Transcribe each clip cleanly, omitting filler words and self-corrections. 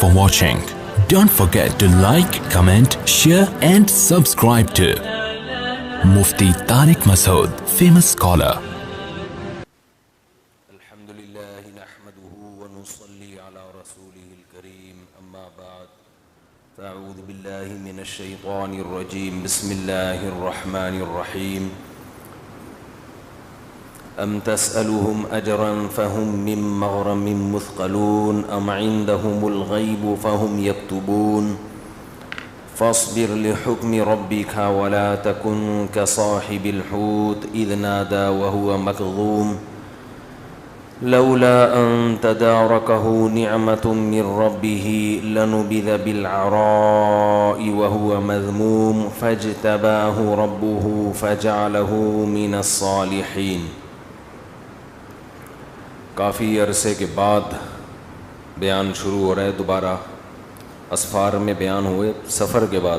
for watching. Don't forget to like, comment, share and subscribe to Mufti Tariq Masood, famous scholar. Alhamdulillah nahmaduhu wa nusalli ala rasulihil kareem, amma ba'd. A'udhu billahi minash shaytanir rajim. Bismillahir rahmanir rahim. أم تسألهم أجرا فهم من مغرم مثقلون أم عندهم الغيب فهم يكتبون فاصبر لحكم ربك ولا تكن كصاحب الحوت إذ نادى وهو مكظوم لولا أن تداركه نعمة من ربه لنبذ بالعراء وهو مذموم فاجتباه ربه فجعله من الصالحين. کافی عرصے کے بعد بیان شروع ہو رہا ہے دوبارہ. اسفار میں بیان ہوئے, سفر کے بعد.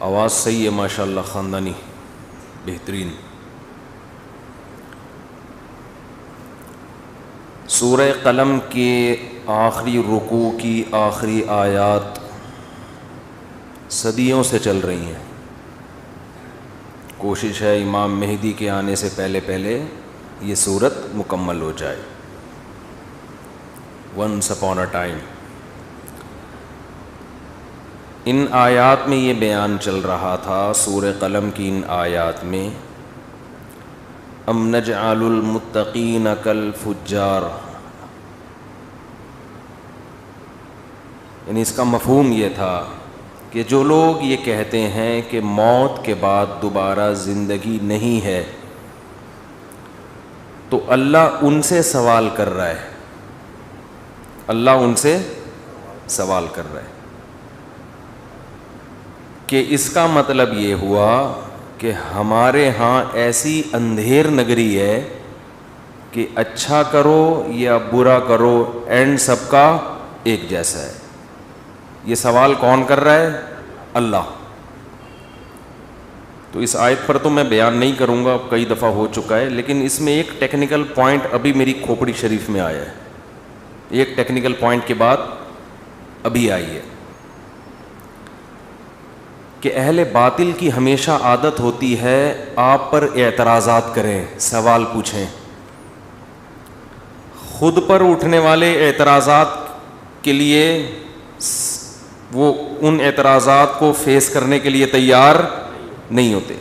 آواز صحیح ہے ماشاءاللہ, خاندانی, بہترین. سورہ قلم کے آخری رکوع کی آخری آیات صدیوں سے چل رہی ہیں. کوشش ہے امام مہدی کے آنے سے پہلے یہ سورت مکمل ہو جائے. ونس اپون اے ٹائم ان آیات میں یہ بیان چل رہا تھا, سورہ قلم کی ان آیات میں, ام نجعل المتقین کالفجار, یعنی اس کا مفہوم یہ تھا کہ جو لوگ یہ کہتے ہیں کہ موت کے بعد دوبارہ زندگی نہیں ہے, تو اللہ ان سے سوال کر رہا ہے. اللہ ان سے سوال کر رہا ہے کہ اس کا مطلب یہ ہوا کہ ہمارے ہاں ایسی اندھیر نگری ہے کہ اچھا کرو یا برا کرو اینڈ سب کا ایک جیسا ہے. یہ سوال کون کر رہا ہے؟ اللہ. تو اس آیت پر تو میں بیان نہیں کروں گا, کئی دفعہ ہو چکا ہے, لیکن اس میں ایک ٹیکنیکل پوائنٹ ابھی میری کھوپڑی شریف میں آیا ہے. ایک ٹیکنیکل پوائنٹ کی بات ابھی آئی ہے کہ اہل باطل کی ہمیشہ عادت ہوتی ہے آپ پر اعتراضات کریں, سوال پوچھیں. خود پر اٹھنے والے اعتراضات کے لیے وہ ان اعتراضات کو فیس کرنے کے لیے تیار نہیں ہوتے.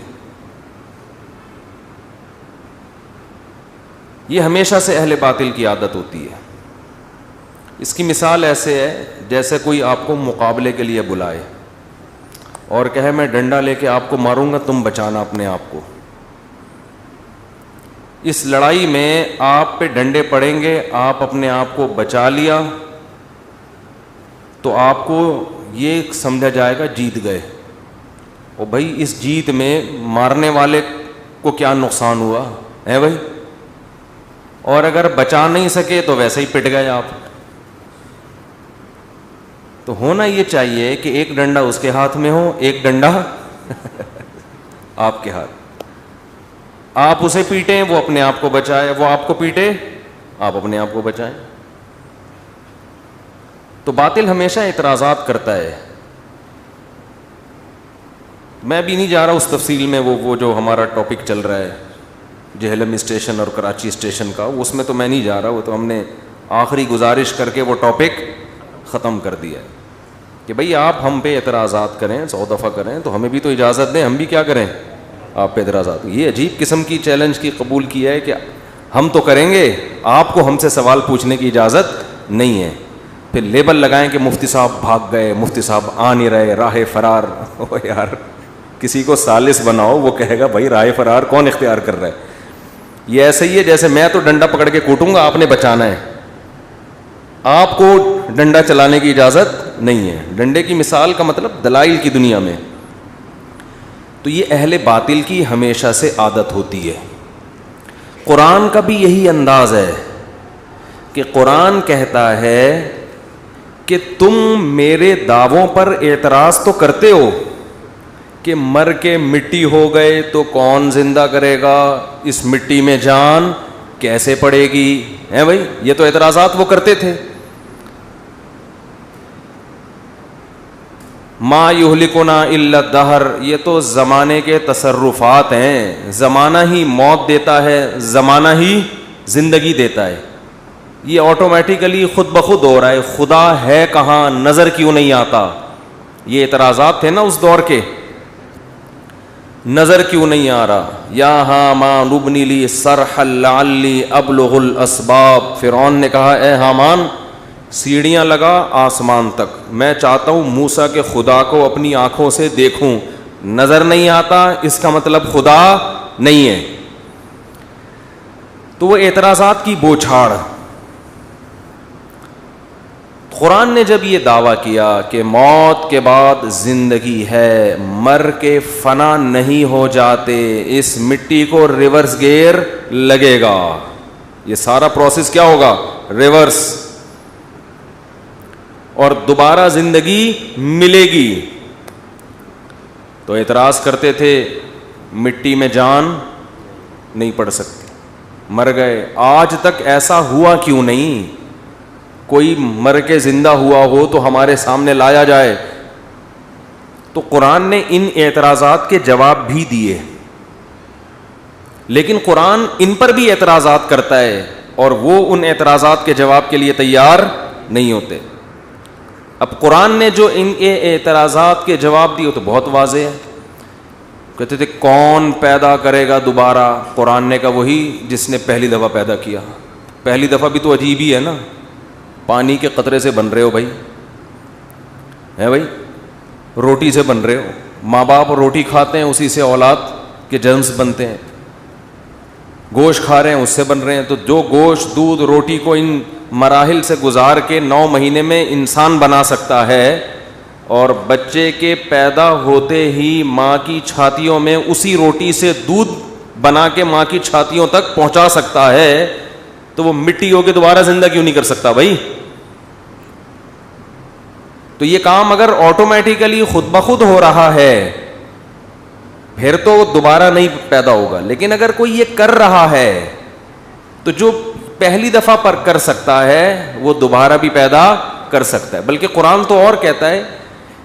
یہ ہمیشہ سے اہل باطل کی عادت ہوتی ہے. اس کی مثال ایسے ہے جیسے کوئی آپ کو مقابلے کے لیے بلائے اور کہے میں ڈنڈا لے کے آپ کو ماروں گا, تم بچانا اپنے آپ کو. اس لڑائی میں آپ پہ ڈنڈے پڑیں گے, آپ اپنے آپ کو بچا لیا تو آپ کو یہ سمجھا جائے گا جیت گئے. اور بھائی اس جیت میں مارنے والے کو کیا نقصان ہوا ہے بھائی, اور اگر بچا نہیں سکے تو ویسے ہی پٹ گئے آپ. تو ہونا یہ چاہیے کہ ایک ڈنڈا اس کے ہاتھ میں ہو, ایک ڈنڈا آپ کے ہاتھ. آپ اسے پیٹیں وہ اپنے آپ کو بچائے, وہ آپ کو پیٹے آپ اپنے آپ کو بچائیں. تو باطل ہمیشہ اعتراضات کرتا ہے. میں بھی نہیں جا رہا اس تفصیل میں, وہ جو ہمارا ٹاپک چل رہا ہے جہلم اسٹیشن اور کراچی اسٹیشن کا, اس میں تو میں نہیں جا رہا. وہ تو ہم نے آخری گزارش کر کے وہ ٹاپک ختم کر دیا ہے کہ بھئی آپ ہم پہ اعتراضات کریں, 100 دفعہ کریں, تو ہمیں بھی تو اجازت دیں, ہم بھی کیا کریں آپ پہ اعتراضات. یہ عجیب قسم کی چیلنج کی قبول کیا ہے کہ ہم تو کریں گے, آپ کو ہم سے سوال پوچھنے کی اجازت نہیں ہے. پھر لیبل لگائیں کہ مفتی صاحب بھاگ گئے, مفتی صاحب آ نہیں رہے, راہ فرار. او یار کسی کو سالس بناؤ, وہ کہے گا بھائی راہ فرار کون اختیار کر رہا ہے. یہ ایسے ہی ہے جیسے میں تو ڈنڈا پکڑ کے کوٹوں گا, آپ نے بچانا ہے, آپ کو ڈنڈا چلانے کی اجازت نہیں ہے. ڈنڈے کی مثال کا مطلب دلائل کی دنیا میں. تو یہ اہل باطل کی ہمیشہ سے عادت ہوتی ہے. قرآن کا بھی یہی انداز ہے کہ قرآن کہتا ہے کہ تم میرے دعووں پر اعتراض تو کرتے ہو کہ مر کے مٹی ہو گئے تو کون زندہ کرے گا, اس مٹی میں جان کیسے پڑے گی؟ ہیں بھائی، یہ تو اعتراضات وہ کرتے تھے. ما یہلکنا الا الدہر، یہ تو زمانے کے تصرفات ہیں. زمانہ ہی موت دیتا ہے، زمانہ ہی زندگی دیتا ہے. یہ آٹومیٹیکلی خود بخود ہو رہا ہے. خدا ہے کہاں؟ نظر کیوں نہیں آتا؟ یہ اعتراضات تھے نا اس دور کے. نظر کیوں نہیں آ رہا؟ یا حامان ابنی لی صرحا لعلی ابلغ الاسباب. فرعون نے کہا اے حامان سیڑھیاں لگا آسمان تک، میں چاہتا ہوں موسیٰ کے خدا کو اپنی آنکھوں سے دیکھوں. نظر نہیں آتا اس کا مطلب خدا نہیں ہے. تو وہ اعتراضات کی بوچھاڑ. قرآن نے جب یہ دعویٰ کیا کہ موت کے بعد زندگی ہے، مر کے فنا نہیں ہو جاتے، اس مٹی کو ریورس گیئر لگے گا، یہ سارا پروسیس کیا ہوگا؟ ریورس، اور دوبارہ زندگی ملے گی. تو اعتراض کرتے تھے مٹی میں جان نہیں پڑ سکتی، مر گئے. آج تک ایسا ہوا کیوں نہیں؟ کوئی مر کے زندہ ہوا ہو تو ہمارے سامنے لایا جائے. تو قرآن نے ان اعتراضات کے جواب بھی دیے، لیکن قرآن ان پر بھی اعتراضات کرتا ہے اور وہ ان اعتراضات کے جواب کے لیے تیار نہیں ہوتے. اب قرآن نے جو ان کے اعتراضات کے جواب دیے تو بہت واضح ہے. کہتے تھے کون پیدا کرے گا دوبارہ؟ قرآن نے کہا وہی جس نے پہلی دفعہ پیدا کیا. پہلی دفعہ بھی تو عجیب ہی ہے نا، پانی کے قطرے سے بن رہے ہو بھائی، ہے بھائی، روٹی سے بن رہے ہو. ماں باپ روٹی کھاتے ہیں، اسی سے اولاد کے جرمز بنتے ہیں. گوشت کھا رہے ہیں، اس سے بن رہے ہیں. تو جو گوشت دودھ روٹی کو ان مراحل سے گزار کے 9 مہینے میں انسان بنا سکتا ہے، اور بچے کے پیدا ہوتے ہی ماں کی چھاتیوں میں اسی روٹی سے دودھ بنا کے ماں کی چھاتیوں تک پہنچا سکتا ہے، تو وہ مٹی ہو کے دوبارہ زندہ کیوں نہیں کر سکتا بھائی؟ تو یہ کام اگر آٹومیٹیکلی خود بخود ہو رہا ہے پھر تو دوبارہ نہیں پیدا ہوگا. لیکن اگر کوئی یہ کر رہا ہے تو جو پہلی دفعہ پر کر سکتا ہے وہ دوبارہ بھی پیدا کر سکتا ہے. بلکہ قرآن تو اور کہتا ہے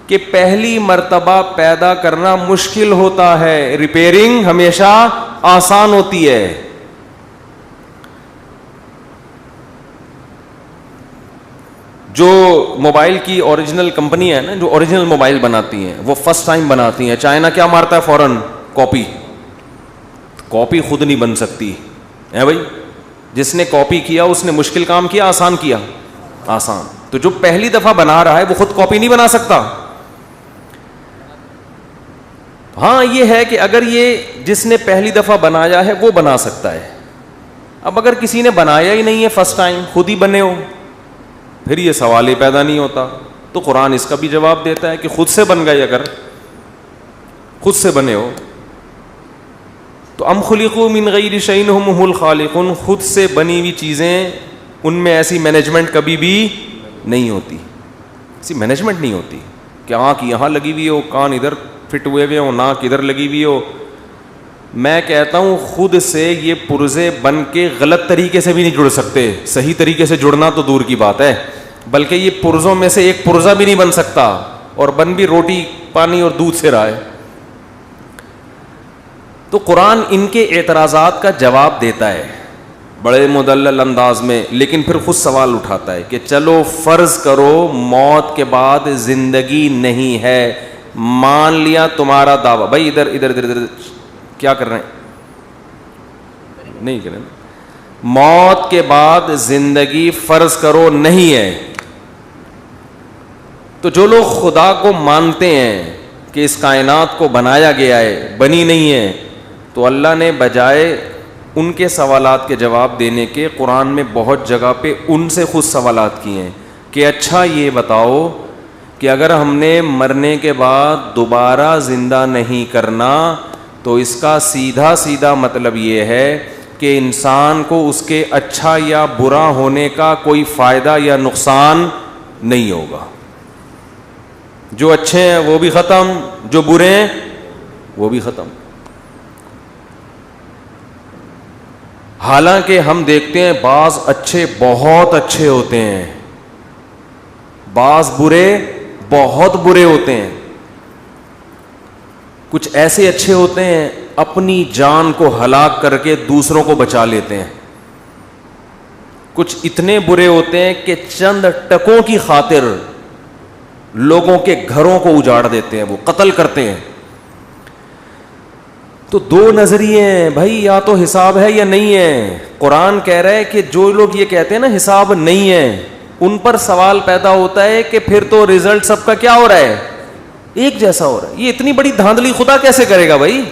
کہ پہلی مرتبہ پیدا کرنا مشکل ہوتا ہے، ریپیئرنگ ہمیشہ آسان ہوتی ہے. جو موبائل کی اوریجنل کمپنی ہے نا، جو اوریجنل موبائل بناتی ہیں وہ فرسٹ ٹائم بناتی ہیں. چائنا کیا مارتا ہے فوراً؟ کاپی. کاپی خود نہیں بن سکتی ہے بھائی. جس نے کاپی کیا اس نے مشکل کام کیا، آسان کیا؟ آسان. تو جو پہلی دفعہ بنا رہا ہے وہ خود کاپی نہیں بنا سکتا. ہاں یہ ہے کہ اگر یہ جس نے پہلی دفعہ بنایا ہے وہ بنا سکتا ہے. اب اگر کسی نے بنایا ہی نہیں ہے فرسٹ ٹائم، خود ہی بنے ہو، پھر یہ سوال ہی پیدا نہیں ہوتا. تو قرآن اس کا بھی جواب دیتا ہے کہ خود سے بن گئے، اگر خود سے بنے ہو تو ام خلقوا من غیر شیء هم الخالقون. خود سے بنی ہوئی چیزیں ان میں ایسی مینجمنٹ کبھی بھی نہیں ہوتی، ایسی مینجمنٹ نہیں ہوتی کہ آنکھ یہاں لگی ہوئی ہو، کان ادھر فٹ ہوئے ہوئے ہو، ناک ادھر لگی ہوئی ہو. میں کہتا ہوں خود سے یہ پرزے بن کے غلط طریقے سے بھی نہیں جڑ سکتے. صحیح طریقے سے جڑنا تو دور کی بات ہے، بلکہ یہ پرزوں میں سے ایک پرزہ بھی نہیں بن سکتا، اور بن بھی روٹی پانی اور دودھ سے رہا ہے. تو قرآن ان کے اعتراضات کا جواب دیتا ہے بڑے مدلل انداز میں، لیکن پھر خود سوال اٹھاتا ہے کہ چلو فرض کرو موت کے بعد زندگی نہیں ہے، مان لیا تمہارا دعویٰ. بھائی ادھر ادھر ادھر ادھر کیا کر رہے ہیں؟ نہیں کریں. موت کے بعد زندگی فرض کرو نہیں ہے، تو جو لوگ خدا کو مانتے ہیں کہ اس کائنات کو بنایا گیا ہے، بنی نہیں ہے، تو اللہ نے بجائے ان کے سوالات کے جواب دینے کے قرآن میں بہت جگہ پہ ان سے خود سوالات کیے ہیں کہ اچھا یہ بتاؤ کہ اگر ہم نے مرنے کے بعد دوبارہ زندہ نہیں کرنا تو اس کا سیدھا سیدھا مطلب یہ ہے کہ انسان کو اس کے اچھا یا برا ہونے کا کوئی فائدہ یا نقصان نہیں ہوگا. جو اچھے ہیں وہ بھی ختم، جو برے ہیں وہ بھی ختم. حالانکہ ہم دیکھتے ہیں بعض اچھے بہت اچھے ہوتے ہیں, بعض برے بہت برے ہوتے ہیں. کچھ ایسے اچھے ہوتے ہیں اپنی جان کو ہلاک کر کے دوسروں کو بچا لیتے ہیں. کچھ اتنے برے ہوتے ہیں کہ چند ٹکوں کی خاطر لوگوں کے گھروں کو اجاڑ دیتے ہیں, وہ قتل کرتے ہیں. تو دو نظریے ہیں بھائی, یا تو حساب ہے یا نہیں ہے. قرآن کہہ رہا ہے کہ جو لوگ یہ کہتے ہیں نا حساب نہیں ہے, ان پر سوال پیدا ہوتا ہے کہ پھر تو رزلٹ سب کا کیا ہو رہا ہے, ایک جیسا ہو رہا ہے. یہ اتنی بڑی دھاندلی خدا کیسے کرے گا بھائی؟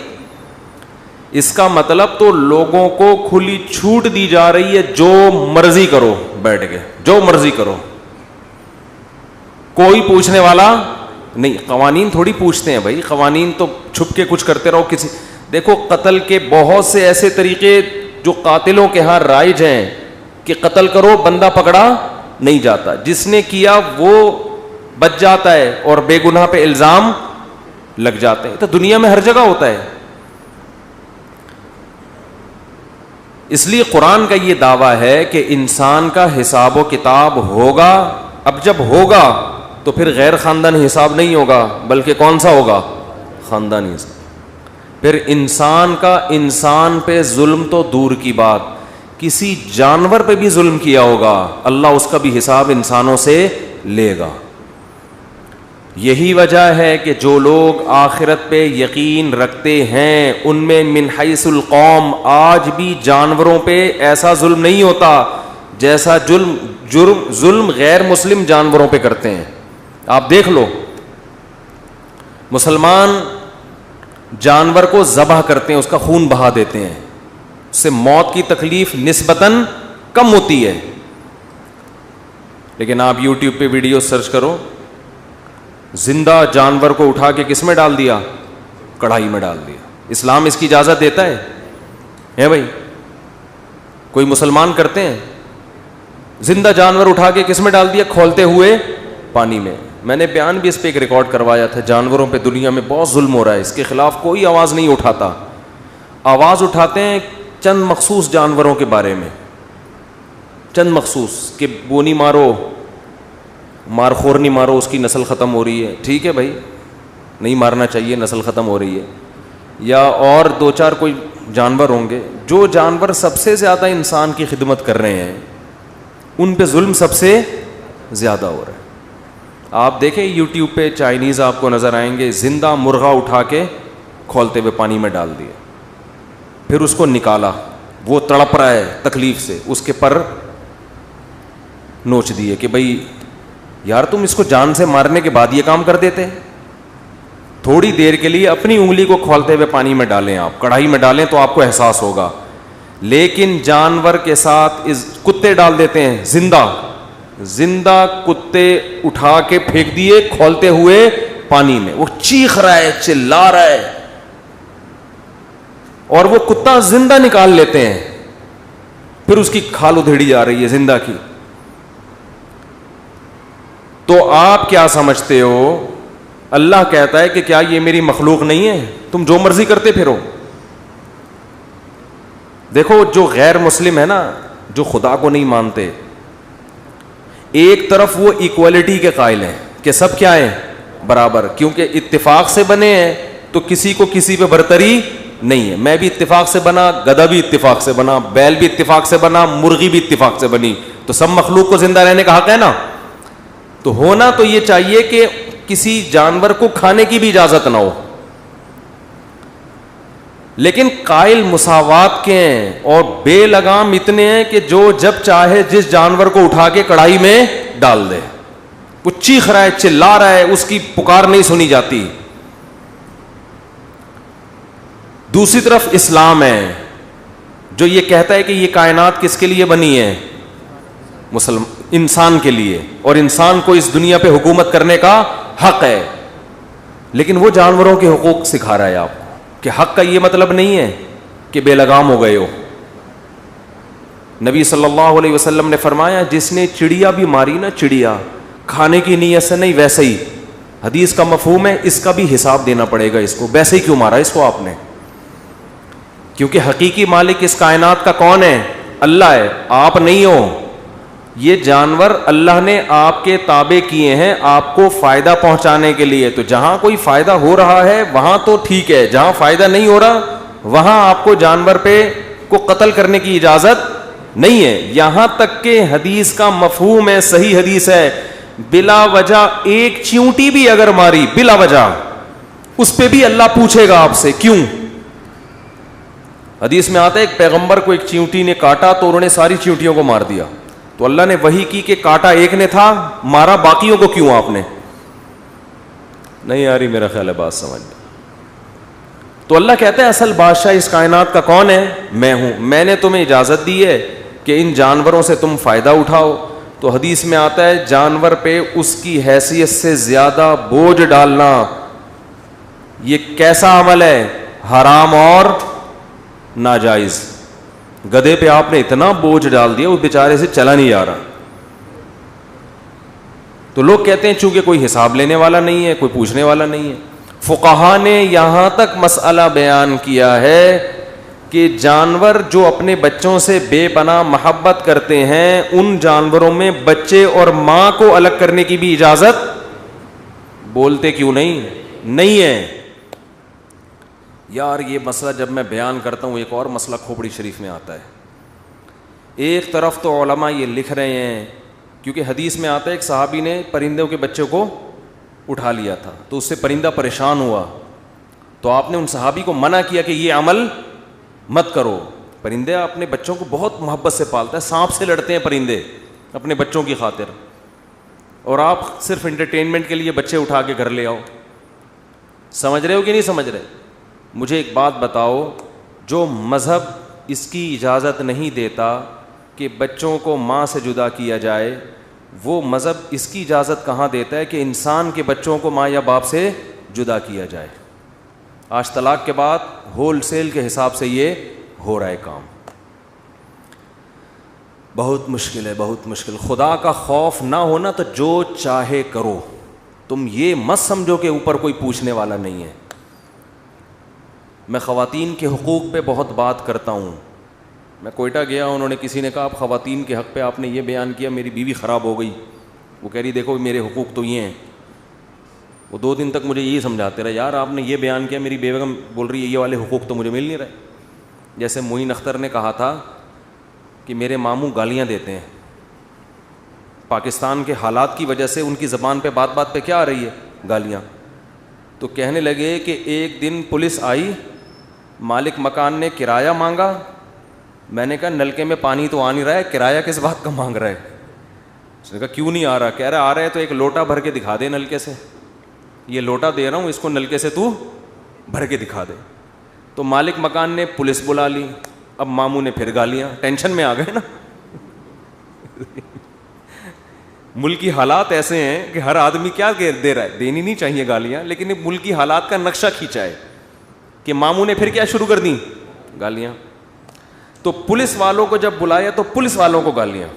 اس کا مطلب تو لوگوں کو کھلی چھوٹ دی جا رہی ہے, جو مرضی کرو بیٹھ کے, جو مرضی کرو, کوئی پوچھنے والا نہیں. قوانین تھوڑی پوچھتے ہیں بھائی, قوانین تو چھپ کے کچھ کرتے رہو. کسی دیکھو قتل کے بہت سے ایسے طریقے جو قاتلوں کے ہاں رائج ہیں کہ قتل کرو بندہ پکڑا نہیں جاتا, جس نے کیا وہ بچ جاتا ہے اور بے گناہ پہ الزام لگ جاتے ہیں. تو دنیا میں ہر جگہ ہوتا ہے. اس لیے قرآن کا یہ دعویٰ ہے کہ انسان کا حساب و کتاب ہوگا. اب جب ہوگا تو پھر غیر خاندانی حساب نہیں ہوگا, بلکہ کون سا ہوگا؟ خاندانی حساب. پھر انسان کا انسان پہ ظلم تو دور کی بات, کسی جانور پہ بھی ظلم کیا ہوگا, اللہ اس کا بھی حساب انسانوں سے لے گا. یہی وجہ ہے کہ جو لوگ آخرت پہ یقین رکھتے ہیں ان میں من حیث القوم آج بھی جانوروں پہ ایسا ظلم نہیں ہوتا جیسا ظلم غیر مسلم جانوروں پہ کرتے ہیں. آپ دیکھ لو, مسلمان جانور کو ذبح کرتے ہیں, اس کا خون بہا دیتے ہیں, اس سے موت کی تکلیف نسبتاً کم ہوتی ہے. لیکن آپ یوٹیوب پہ ویڈیو سرچ کرو, زندہ جانور کو اٹھا کے کس میں ڈال دیا؟ کڑھائی میں ڈال دیا. اسلام اس کی اجازت دیتا ہے بھائی؟ کوئی مسلمان کرتے ہیں؟ زندہ جانور اٹھا کے کس میں ڈال دیا؟ کھولتے ہوئے پانی میں. میں نے بیان بھی اس پہ ایک ریکارڈ کروایا تھا. جانوروں پہ دنیا میں بہت ظلم ہو رہا ہے, اس کے خلاف کوئی آواز نہیں اٹھاتا. آواز اٹھاتے ہیں چند مخصوص جانوروں کے بارے میں, چند مخصوص, کہ بونی مارو, مارخور نہیں مارو, اس کی نسل ختم ہو رہی ہے. ٹھیک ہے بھائی, نہیں مارنا چاہیے, نسل ختم ہو رہی ہے. یا اور دو چار کوئی جانور ہوں گے. جو جانور سب سے زیادہ انسان کی خدمت کر رہے ہیں ان پہ ظلم سب سے زیادہ ہو رہا ہے. آپ دیکھیں یوٹیوب پہ چائنیز آپ کو نظر آئیں گے, زندہ مرغا اٹھا کے کھولتے ہوئے پانی میں ڈال دیا, پھر اس کو نکالا, وہ تڑپ رہا ہے تکلیف سے, اس کے پر نوچ دیے کہ بھائی یار تم اس کو جان سے مارنے کے بعد یہ کام کر دیتے. تھوڑی دیر کے لیے اپنی انگلی کو کھولتے ہوئے پانی میں ڈالیں, آپ کڑھائی میں ڈالیں تو آپ کو احساس ہوگا. لیکن جانور کے ساتھ کتے ڈال دیتے ہیں, زندہ کتے اٹھا کے پھینک دیے کھولتے ہوئے پانی میں, وہ چیخ رہا ہے, چلا رہا ہے, اور وہ کتا زندہ نکال لیتے ہیں, پھر اس کی کھال ادھیڑی جا رہی ہے زندہ کی. تو آپ کیا سمجھتے ہو؟ اللہ کہتا ہے کہ کیا یہ میری مخلوق نہیں ہے, تم جو مرضی کرتے پھرو. دیکھو جو غیر مسلم ہے نا, جو خدا کو نہیں مانتے, ایک طرف وہ ایکوالٹی کے قائل ہیں کہ سب کیا ہیں؟ برابر, کیونکہ اتفاق سے بنے ہیں تو کسی کو کسی پہ برتری نہیں ہے. میں بھی اتفاق سے بنا, گدھا بھی اتفاق سے بنا, بیل بھی اتفاق سے بنا, مرغی بھی اتفاق سے بنی, تو سب مخلوق کو زندہ رہنے کا حق ہے نا. تو ہونا تو یہ چاہیے کہ کسی جانور کو کھانے کی بھی اجازت نہ ہو, لیکن قائل مساوات کے ہیں اور بے لگام اتنے ہیں کہ جو جب چاہے جس جانور کو اٹھا کے کڑھائی میں ڈال دے. وہ چیخ رہا ہے, چلا رہا ہے, اس کی پکار نہیں سنی جاتی. دوسری طرف اسلام ہے جو یہ کہتا ہے کہ یہ کائنات کس کے لیے بنی ہے؟ انسان کے لیے, اور انسان کو اس دنیا پہ حکومت کرنے کا حق ہے. لیکن وہ جانوروں کے حقوق سکھا رہا ہے آپ کو کہ حق کا یہ مطلب نہیں ہے کہ بے لگام ہو گئے ہو. نبی صلی اللہ علیہ وسلم نے فرمایا جس نے چڑیا بھی ماری نا, چڑیا کھانے کی نیت سے نہیں, ویسے ہی, حدیث کا مفہوم ہے اس کا بھی حساب دینا پڑے گا اس کو. ویسے ہی کیوں مارا اس کو آپ نے؟ کیونکہ حقیقی مالک اس کائنات کا کون ہے؟ اللہ ہے، آپ نہیں ہو. یہ جانور اللہ نے آپ کے تابع کیے ہیں آپ کو فائدہ پہنچانے کے لیے. تو جہاں کوئی فائدہ ہو رہا ہے وہاں تو ٹھیک ہے, جہاں فائدہ نہیں ہو رہا وہاں آپ کو جانور پہ کو قتل کرنے کی اجازت نہیں ہے. یہاں تک کہ حدیث کا مفہوم ہے, صحیح حدیث ہے, بلا وجہ ایک چیونٹی بھی اگر ماری بلا وجہ, اس پہ بھی اللہ پوچھے گا آپ سے کیوں. حدیث میں آتا ہے ایک پیغمبر کو ایک چیونٹی نے کاٹا تو انہوں نے ساری چیونٹیوں کو مار دیا. تو اللہ نے وحی کی کہ کاٹا ایک نے تھا, مارا باقیوں کو کیوں آپ نے؟ نہیں آ رہی میرا خیال ہے بات سمجھ میں. تو اللہ کہتا ہے اصل بادشاہ اس کائنات کا کون ہے؟ میں ہوں. میں نے تمہیں اجازت دی ہے کہ ان جانوروں سے تم فائدہ اٹھاؤ. تو حدیث میں آتا ہے جانور پہ اس کی حیثیت سے زیادہ بوجھ ڈالنا یہ کیسا عمل ہے؟ حرام اور ناجائز. گدھے پہ آپ نے اتنا بوجھ ڈال دیا اس بیچارے سے چلا نہیں جا رہا. تو لوگ کہتے ہیں چونکہ کوئی حساب لینے والا نہیں ہے, کوئی پوچھنے والا نہیں ہے. فقہا نے یہاں تک مسئلہ بیان کیا ہے کہ جانور جو اپنے بچوں سے بے پناہ محبت کرتے ہیں ان جانوروں میں بچے اور ماں کو الگ کرنے کی بھی اجازت, بولتے کیوں نہیں ہے. یار یہ مسئلہ جب میں بیان کرتا ہوں ایک اور مسئلہ کھوپڑی شریف میں آتا ہے. ایک طرف تو علماء یہ لکھ رہے ہیں کیونکہ حدیث میں آتا ہے ایک صحابی نے پرندوں کے بچے کو اٹھا لیا تھا تو اس سے پرندہ پریشان ہوا تو آپ نے ان صحابی کو منع کیا کہ یہ عمل مت کرو. پرندے اپنے بچوں کو بہت محبت سے پالتا ہے, سانپ سے لڑتے ہیں پرندے اپنے بچوں کی خاطر, اور آپ صرف انٹرٹینمنٹ کے لیے بچے اٹھا کے گھر لے آؤ. سمجھ رہے ہو کہ نہیں سمجھ رہے؟ مجھے ایک بات بتاؤ, جو مذہب اس کی اجازت نہیں دیتا کہ بچوں کو ماں سے جدا کیا جائے, وہ مذہب اس کی اجازت کہاں دیتا ہے کہ انسان کے بچوں کو ماں یا باپ سے جدا کیا جائے؟ آج طلاق کے بعد ہول سیل کے حساب سے یہ ہو رہا ہے کام. بہت مشکل ہے, بہت مشکل. خدا کا خوف نہ ہونا تو جو چاہے کرو, تم یہ مت سمجھو کہ اوپر کوئی پوچھنے والا نہیں ہے. میں خواتین کے حقوق پہ بہت بات کرتا ہوں. میں کوئٹہ گیا, انہوں نے کسی نے کہا آپ خواتین کے حق پہ آپ نے یہ بیان کیا, میری بیوی خراب ہو گئی. وہ کہہ رہی دیکھو میرے حقوق تو یہ ہیں. وہ 2 دن تک مجھے یہی سمجھاتے رہے, یار آپ نے یہ بیان کیا, میری بیگم بول رہی ہے یہ والے حقوق تو مجھے مل نہیں رہے. جیسے معین اختر نے کہا تھا کہ میرے ماموں گالیاں دیتے ہیں, پاکستان کے حالات کی وجہ سے ان کی زبان پہ بات بات پہ کیا آ رہی ہے؟ گالیاں. تو کہنے لگے کہ ایک دن پولیس آئی, مالک مکان نے کرایہ مانگا. میں نے کہا نلکے میں پانی تو آ نہیں رہا ہے, کرایہ کس بات کا مانگ رہا ہے؟ اس نے کہا کیوں نہیں آ رہا؟ کہہ رہا آ رہا ہے تو ایک لوٹا بھر کے دکھا دے نلکے سے, یہ لوٹا دے رہا ہوں اس کو نلکے سے تو بھر کے دکھا دے. تو مالک مکان نے پولیس بلا لی. اب ماموں نے پھر گالیاں, ٹینشن میں آ گئے نا. ملکی حالات ایسے ہیں کہ ہر آدمی کیا دے رہا ہے, دینی نہیں چاہیے گالیاں, لیکن ملکی حالات کا نقشہ کھینچا ہے کہ ماموں نے پھر کیا شروع کر دیں؟ گالیاں. تو پولیس والوں کو جب بلایا تو پولیس والوں کو گالیاں,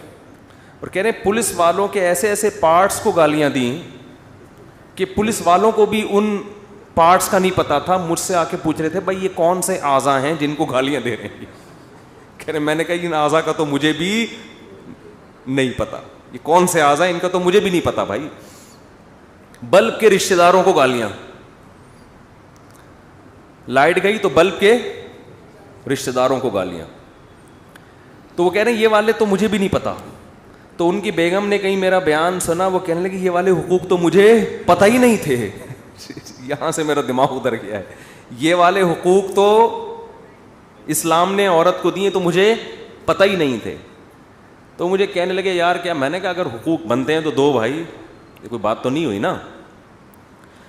اور کہہ رہے ہیں پولیس والوں کے ایسے ایسے پارٹس کو گالیاں دیں کہ پولیس والوں کو بھی ان پارٹس کا نہیں پتا تھا. مجھ سے آ کے پوچھ رہے تھے بھائی یہ کون سے اعضاء ہیں جن کو گالیاں دے رہے ہیں؟ کہہ رہے میں نے کہا ان اعضاء کا تو مجھے بھی نہیں پتا, یہ کون سے اعضاء ان کا تو مجھے بھی نہیں پتا بھائی. بلب کے رشتہ داروں کو گالیاں, لائٹ گئی تو بلب کے رشتہ داروں کو گالیاں. تو وہ کہہ رہے ہیں یہ والے تو مجھے بھی نہیں پتا. تو ان کی بیگم نے کہیں میرا بیان سنا, وہ کہنے لگی یہ والے حقوق تو مجھے پتہ ہی نہیں تھے. یہاں سے میرا دماغ ادھر گیا ہے. یہ والے حقوق تو اسلام نے عورت کو دیے تو مجھے پتہ ہی نہیں تھے. تو مجھے کہنے لگے یار کیا؟ میں نے کہا اگر حقوق بنتے ہیں تو دو بھائی, یہ کوئی بات تو نہیں ہوئی نا.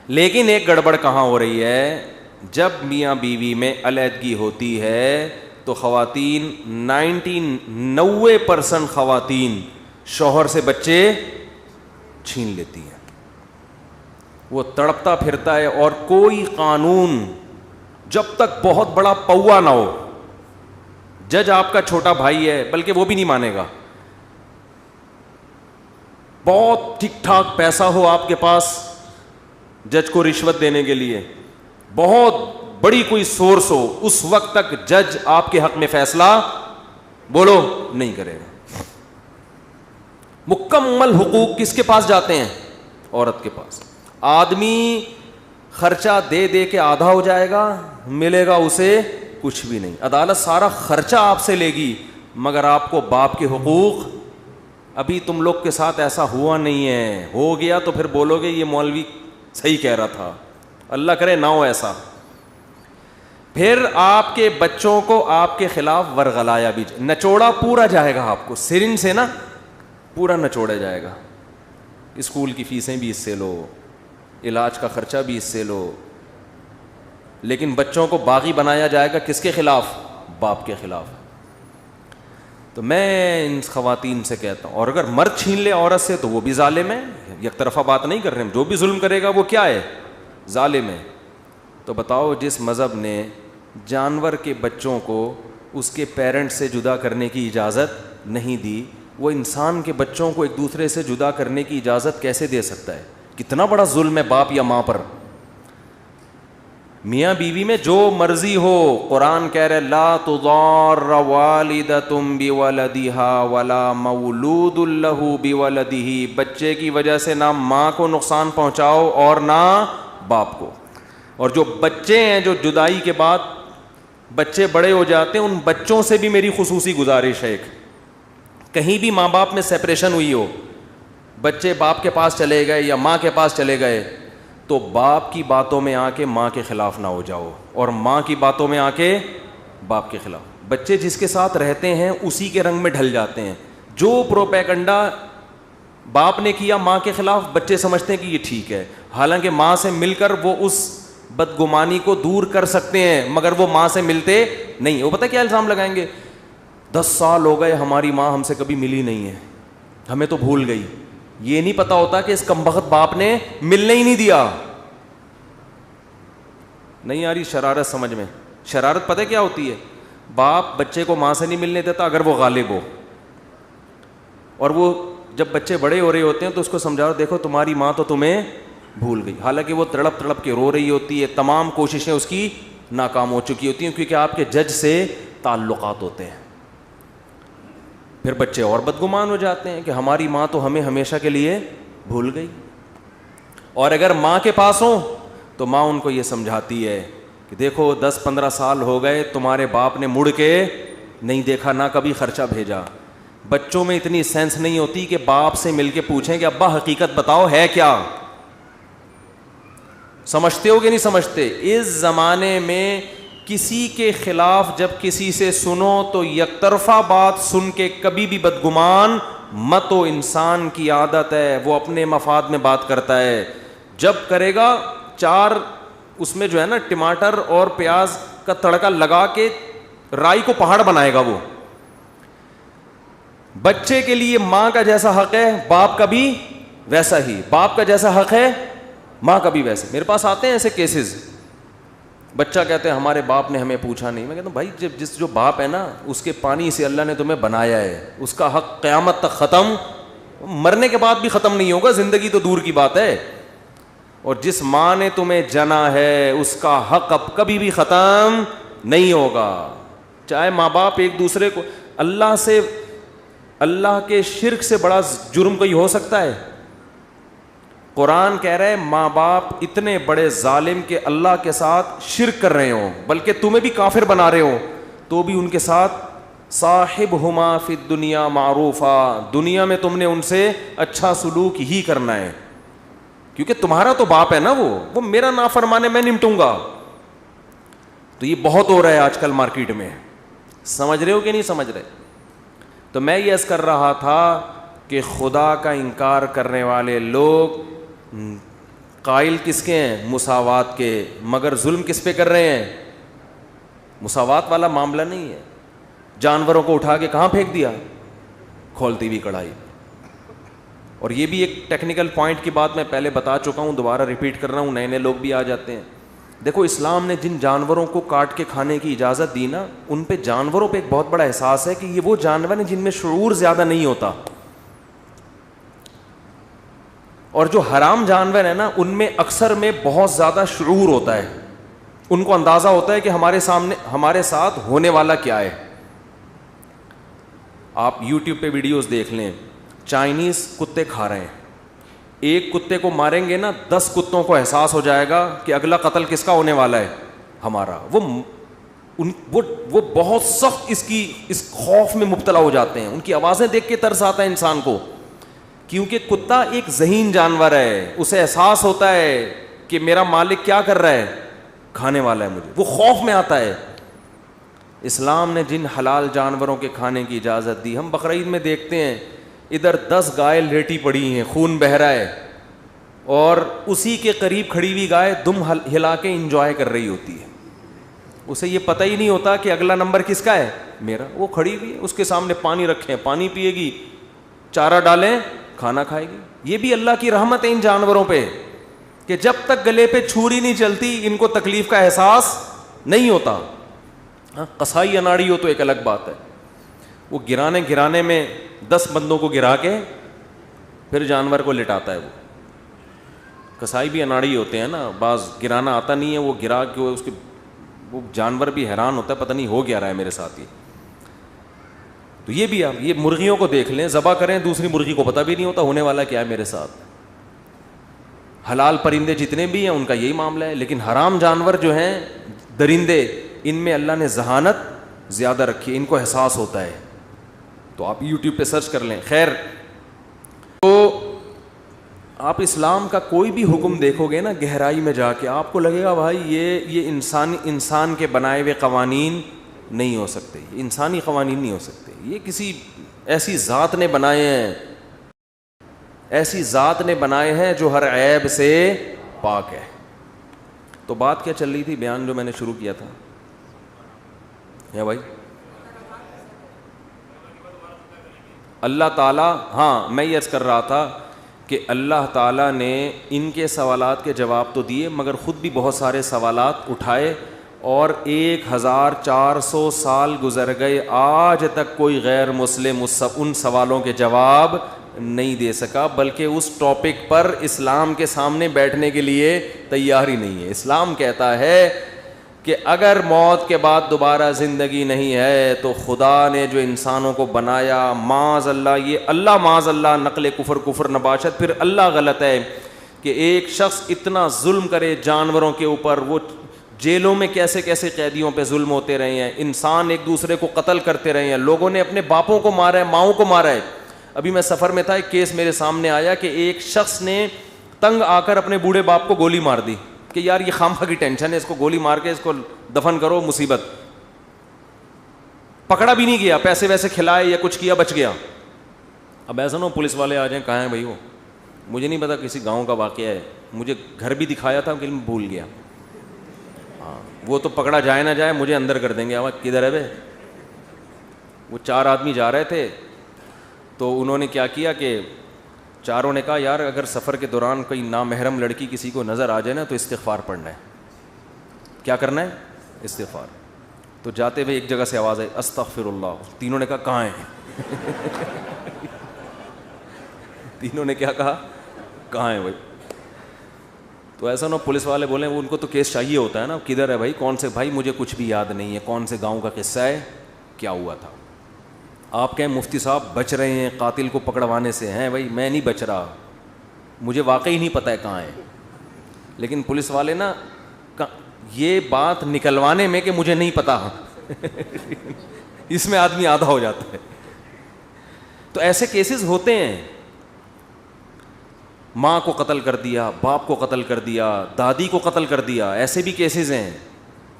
لیکن ایک گڑبڑ کہاں ہو رہی ہے, جب میاں بیوی میں علیحدگی ہوتی ہے تو خواتین 90% خواتین شوہر سے بچے چھین لیتی ہیں. وہ تڑپتا پھرتا ہے اور کوئی قانون جب تک بہت بڑا پوا نہ ہو, جج آپ کا چھوٹا بھائی ہے بلکہ وہ بھی نہیں مانے گا, بہت ٹھیک ٹھاک پیسہ ہو آپ کے پاس جج کو رشوت دینے کے لیے, بہت بڑی کوئی سورس ہو, اس وقت تک جج آپ کے حق میں فیصلہ بولو نہیں کرے گا. مکمل حقوق کس کے پاس جاتے ہیں؟ عورت کے پاس. آدمی خرچہ دے دے کے آدھا ہو جائے گا, ملے گا اسے کچھ بھی نہیں. عدالت سارا خرچہ آپ سے لے گی, مگر آپ کو باپ کے حقوق. ابھی تم لوگ کے ساتھ ایسا ہوا نہیں ہے, ہو گیا تو پھر بولو گے یہ مولوی صحیح کہہ رہا تھا. اللہ کرے نہ ہو ایسا. پھر آپ کے بچوں کو آپ کے خلاف ورغلایا بھی, نچوڑا پورا جائے گا آپ کو, سرنج سے نا پورا نچوڑا جائے گا. اسکول کی فیسیں بھی اس سے لو, علاج کا خرچہ بھی اس سے لو, لیکن بچوں کو باغی بنایا جائے گا کس کے خلاف؟ باپ کے خلاف. تو میں ان خواتین سے کہتا ہوں, اور اگر مرد چھین لے عورت سے تو وہ بھی ظالم ہے. یک طرفہ بات نہیں کر رہے ہم, جو بھی ظلم کرے گا وہ کیا ہے؟ ظالم ہے. تو بتاؤ, جس مذہب نے جانور کے بچوں کو اس کے پیرنٹ سے جدا کرنے کی اجازت نہیں دی, وہ انسان کے بچوں کو ایک دوسرے سے جدا کرنے کی اجازت کیسے دے سکتا ہے؟ کتنا بڑا ظلم ہے باپ یا ماں پر. میاں بیوی میں جو مرضی ہو, قرآن کہہ رہے لا تضار والدۃ بولدہا ولا مولود لہ بولدہ, بچے کی وجہ سے نہ ماں کو نقصان پہنچاؤ اور نہ باپ کو. اور جو بچے ہیں جو جدائی کے بعد بچے بڑے ہو جاتے ہیں, ان بچوں سے بھی میری خصوصی گزارش ہے, ایک کہیں بھی ماں باپ میں سیپریشن ہوئی ہو, بچے باپ کے پاس چلے گئے یا ماں کے پاس چلے گئے, تو باپ کی باتوں میں آ کے ماں کے خلاف نہ ہو جاؤ, اور ماں کی باتوں میں آ کے باپ کے خلاف. بچے جس کے ساتھ رہتے ہیں اسی کے رنگ میں ڈھل جاتے ہیں. جو پروپیگنڈا باپ نے کیا ماں کے خلاف, بچے سمجھتے ہیں کہ یہ ٹھیک ہے, حالانکہ ماں سے مل کر وہ اس بدگمانی کو دور کر سکتے ہیں, مگر وہ ماں سے ملتے نہیں. وہ پتہ کیا الزام لگائیں گے؟ 10 سال ہو گئے ہماری ماں ہم سے کبھی ملی نہیں ہے, ہمیں تو بھول گئی. یہ نہیں پتا ہوتا کہ اس کمبخت باپ نے ملنے ہی نہیں دیا. نہیں آ رہی شرارت سمجھ میں؟ شرارت پتہ کیا ہوتی ہے؟ باپ بچے کو ماں سے نہیں ملنے دیتا اگر وہ غالب ہو, اور وہ جب بچے بڑے ہو رہے ہوتے ہیں تو اس کو سمجھاؤ دیکھو تمہاری ماں تو تمہیں بھول گئی, حالانکہ وہ تڑپ تڑپ کے رو رہی ہوتی ہے, تمام کوششیں اس کی ناکام ہو چکی ہوتی ہیں, کیونکہ آپ کے جج سے تعلقات ہوتے ہیں. پھر بچے اور بدگمان ہو جاتے ہیں کہ ہماری ماں تو ہمیں ہمیشہ کے لیے بھول گئی. اور اگر ماں کے پاس ہوں تو ماں ان کو یہ سمجھاتی ہے کہ دیکھو 10-15 سال ہو گئے تمہارے باپ نے مڑ کے نہیں دیکھا, نہ کبھی خرچہ بھیجا. بچوں میں اتنی سینس نہیں ہوتی کہ باپ سے مل کے پوچھیں کہ ابا حقیقت بتاؤ ہے کیا. سمجھتے ہو کہ نہیں سمجھتے؟ اس زمانے میں کسی کے خلاف جب کسی سے سنو تو یک طرفہ بات سن کے کبھی بھی بدگمان مت ہو. انسان کی عادت ہے وہ اپنے مفاد میں بات کرتا ہے. جب کرے گا 4 اس میں جو ہے نا ٹماٹر اور پیاز کا تڑکا لگا کے رائی کو پہاڑ بنائے گا. وہ بچے کے لیے ماں کا جیسا حق ہے باپ کا بھی ویسا ہی, باپ کا جیسا حق ہے ماں کا بھی ویسے. میرے پاس آتے ہیں ایسے کیسز, بچہ کہتے ہیں ہمارے باپ نے ہمیں پوچھا نہیں. میں کہتا ہوں بھائی جو باپ ہے نا اس کے پانی سے اللہ نے تمہیں بنایا ہے, اس کا حق قیامت تک ختم, مرنے کے بعد بھی ختم نہیں ہوگا, زندگی تو دور کی بات ہے. اور جس ماں نے تمہیں جنا ہے اس کا حق اب کبھی بھی ختم نہیں ہوگا. چاہے ماں باپ ایک دوسرے کو, اللہ کے شرک سے بڑا جرم کوئی ہو سکتا ہے؟ قرآن کہہ رہے ماں باپ اتنے بڑے ظالم کہ اللہ کے ساتھ شرک کر رہے ہوں, بلکہ تمہیں بھی کافر بنا رہے ہوں, تو بھی ان کے ساتھ صاحبہما فی الدنیا معروفا, دنیا میں تم نے ان سے اچھا سلوک ہی کرنا ہے, کیونکہ تمہارا تو باپ ہے نا, وہ میرا نافرمان ہے, میں نمٹوں گا. تو یہ بہت ہو رہا ہے آج کل مارکیٹ میں, سمجھ رہے ہو کہ نہیں سمجھ رہے؟ تو میں یہ عرض کر رہا تھا کہ خدا کا انکار کرنے والے لوگ قائل کس کے ہیں؟ مساوات کے, مگر ظلم کس پہ کر رہے ہیں؟ مساوات والا معاملہ نہیں ہے. جانوروں کو اٹھا کے کہاں پھینک دیا؟ کھولتی ہوئی کڑھائی. اور یہ بھی ایک ٹیکنیکل پوائنٹ کی بات میں پہلے بتا چکا ہوں, دوبارہ ریپیٹ کر رہا ہوں, نئے لوگ بھی آ جاتے ہیں. دیکھو اسلام نے جن جانوروں کو کاٹ کے کھانے کی اجازت دی نا, ان پہ جانوروں پہ ایک بہت بڑا احساس ہے کہ یہ وہ جانور ہیں جن میں شعور زیادہ نہیں ہوتا, اور جو حرام جانور ہیں نا ان میں اکثر میں بہت زیادہ شعور ہوتا ہے. ان کو اندازہ ہوتا ہے کہ ہمارے ساتھ ہونے والا کیا ہے. آپ یوٹیوب پہ ویڈیوز دیکھ لیں, چائنیز کتے کھا رہے ہیں, ایک کتے کو ماریں گے نا 10 کتوں کو احساس ہو جائے گا کہ اگلا قتل کس کا ہونے والا ہے, ہمارا. وہ بہت سخت اس خوف میں مبتلا ہو جاتے ہیں. ان کی آوازیں دیکھ کے ترس آتا ہے انسان کو, کیونکہ کتا ایک ذہین جانور ہے, اسے احساس ہوتا ہے کہ میرا مالک کیا کر رہا ہے, کھانے والا ہے مجھے, وہ خوف میں آتا ہے. اسلام نے جن حلال جانوروں کے کھانے کی اجازت دی, ہم بقرعید میں دیکھتے ہیں ادھر 10 گائے لیٹی پڑی ہیں, خون بہہ رہا ہے, اور اسی کے قریب کھڑی ہوئی گائے دم ہلا کے انجوائے کر رہی ہوتی ہے. اسے یہ پتہ ہی نہیں ہوتا کہ اگلا نمبر کس کا ہے, میرا. وہ کھڑی ہوئی ہے, اس کے سامنے پانی رکھیں, پانی پیے گی, چارہ ڈالیں, کھانا کھائے گی. یہ بھی اللہ کی رحمت ہے ان جانوروں پہ کہ جب تک گلے پہ چھری نہیں چلتی ان کو تکلیف کا احساس نہیں ہوتا. قصائی اناڑی ہو تو ایک الگ بات ہے, وہ گرانے میں 10 بندوں کو گرا کے پھر جانور کو لٹاتا ہے. وہ قصائی بھی اناڑی ہوتے ہیں نا, بعض گرانا آتا نہیں ہے, وہ گرا کے اس کے وہ جانور بھی حیران ہوتا ہے, پتہ نہیں ہو کیا رہا ہے میرے ساتھ یہ. تو یہ بھی آپ یہ مرغیوں کو دیکھ لیں, ذبح کریں دوسری مرغی کو پتہ بھی نہیں ہوتا ہونے والا کیا ہے میرے ساتھ. حلال پرندے جتنے بھی ہیں ان کا یہی معاملہ ہے, لیکن حرام جانور جو ہیں درندے, ان میں اللہ نے ذہانت زیادہ رکھی ہے, ان کو احساس ہوتا ہے. تو آپ یوٹیوب پہ سرچ کر لیں. خیر, تو آپ اسلام کا کوئی بھی حکم دیکھو گے نا گہرائی میں جا کے, آپ کو لگے گا بھائی یہ انسان کے بنائے ہوئے قوانین نہیں ہو سکتے, یہ انسانی قوانین نہیں ہو سکتے, یہ کسی ایسی ذات نے بنائے ہیں, ایسی ذات نے بنائے ہیں جو ہر عیب سے پاک ہے. تو بات کیا چل رہی تھی, بیان جو میں نے شروع کیا تھا بھائی, اللہ تعالیٰ, ہاں میں یہ عرض کر رہا تھا کہ اللہ تعالیٰ نے ان کے سوالات کے جواب تو دیے, مگر خود بھی بہت سارے سوالات اٹھائے, اور 1400 سال گزر گئے, آج تک کوئی غیر مسلم ان سوالوں کے جواب نہیں دے سکا, بلکہ اس ٹاپک پر اسلام کے سامنے بیٹھنے کے لیے تیار ہی نہیں ہے. اسلام کہتا ہے کہ اگر موت کے بعد دوبارہ زندگی نہیں ہے تو خدا نے جو انسانوں کو بنایا, معاذ اللہ, یہ اللہ معاذ اللہ نقل کفر نباشت, پھر اللہ غلط ہے کہ ایک شخص اتنا ظلم کرے جانوروں کے اوپر. وہ جیلوں میں کیسے کیسے قیدیوں پہ ظلم ہوتے رہے ہیں, انسان ایک دوسرے کو قتل کرتے رہے ہیں, لوگوں نے اپنے باپوں کو مارا ہے, ماؤں کو مارا ہے. ابھی میں سفر میں تھا, ایک کیس میرے سامنے آیا کہ ایک شخص نے تنگ آ کر اپنے بوڑھے باپ کو گولی مار دی کہ یار یہ خامخواہ کی ٹینشن ہے, اس کو گولی مار کے اس کو دفن کرو, مصیبت. پکڑا بھی نہیں گیا, پیسے ویسے کھلائے یا کچھ کیا, بچ گیا. اب ایسا نہ ہو پولیس والے آ جائیں, کہاں ہیں بھائی وہ, مجھے نہیں پتا, کسی گاؤں کا واقعہ ہے, مجھے گھر بھی دکھایا تھا لیکن بھول گیا. ہاں وہ تو پکڑا جائے نہ جائے مجھے اندر کر دیں گے. آواز کدھر ہے بھائی. وہ 4 آدمی جا رہے تھے, تو انہوں نے کیا کیا کہ چاروں نے کہا یار اگر سفر کے دوران کوئی نامحرم لڑکی کسی کو نظر آ جائے نا تو استغفار پڑھنا ہے. کیا کرنا ہے؟ استغفار. تو جاتے ہوئے ایک جگہ سے آواز آئی استغفر اللہ. تینوں نے کہا کہاں ہیں؟ تینوں نے کیا کہا, کہاں ہیں بھائی. تو ایسا نہ پولیس والے بولیں وہ ان کو تو کیس چاہیے ہوتا ہے نا, کدھر ہے بھائی, کون سے, بھائی مجھے کچھ بھی یاد نہیں ہے, کون سے گاؤں کا قصہ ہے, کیا ہوا تھا. آپ کہیں مفتی صاحب بچ رہے ہیں قاتل کو پکڑوانے سے, ہیں بھائی میں نہیں بچ رہا, مجھے واقعی نہیں پتہ ہے کہاں ہے. لیکن پولیس والے نا یہ بات نکلوانے میں کہ مجھے نہیں پتا اس میں آدمی آدھا ہو جاتا ہے. تو ایسے کیسز ہوتے ہیں, ماں کو قتل کر دیا, باپ کو قتل کر دیا, دادی کو قتل کر دیا, ایسے بھی کیسز ہیں.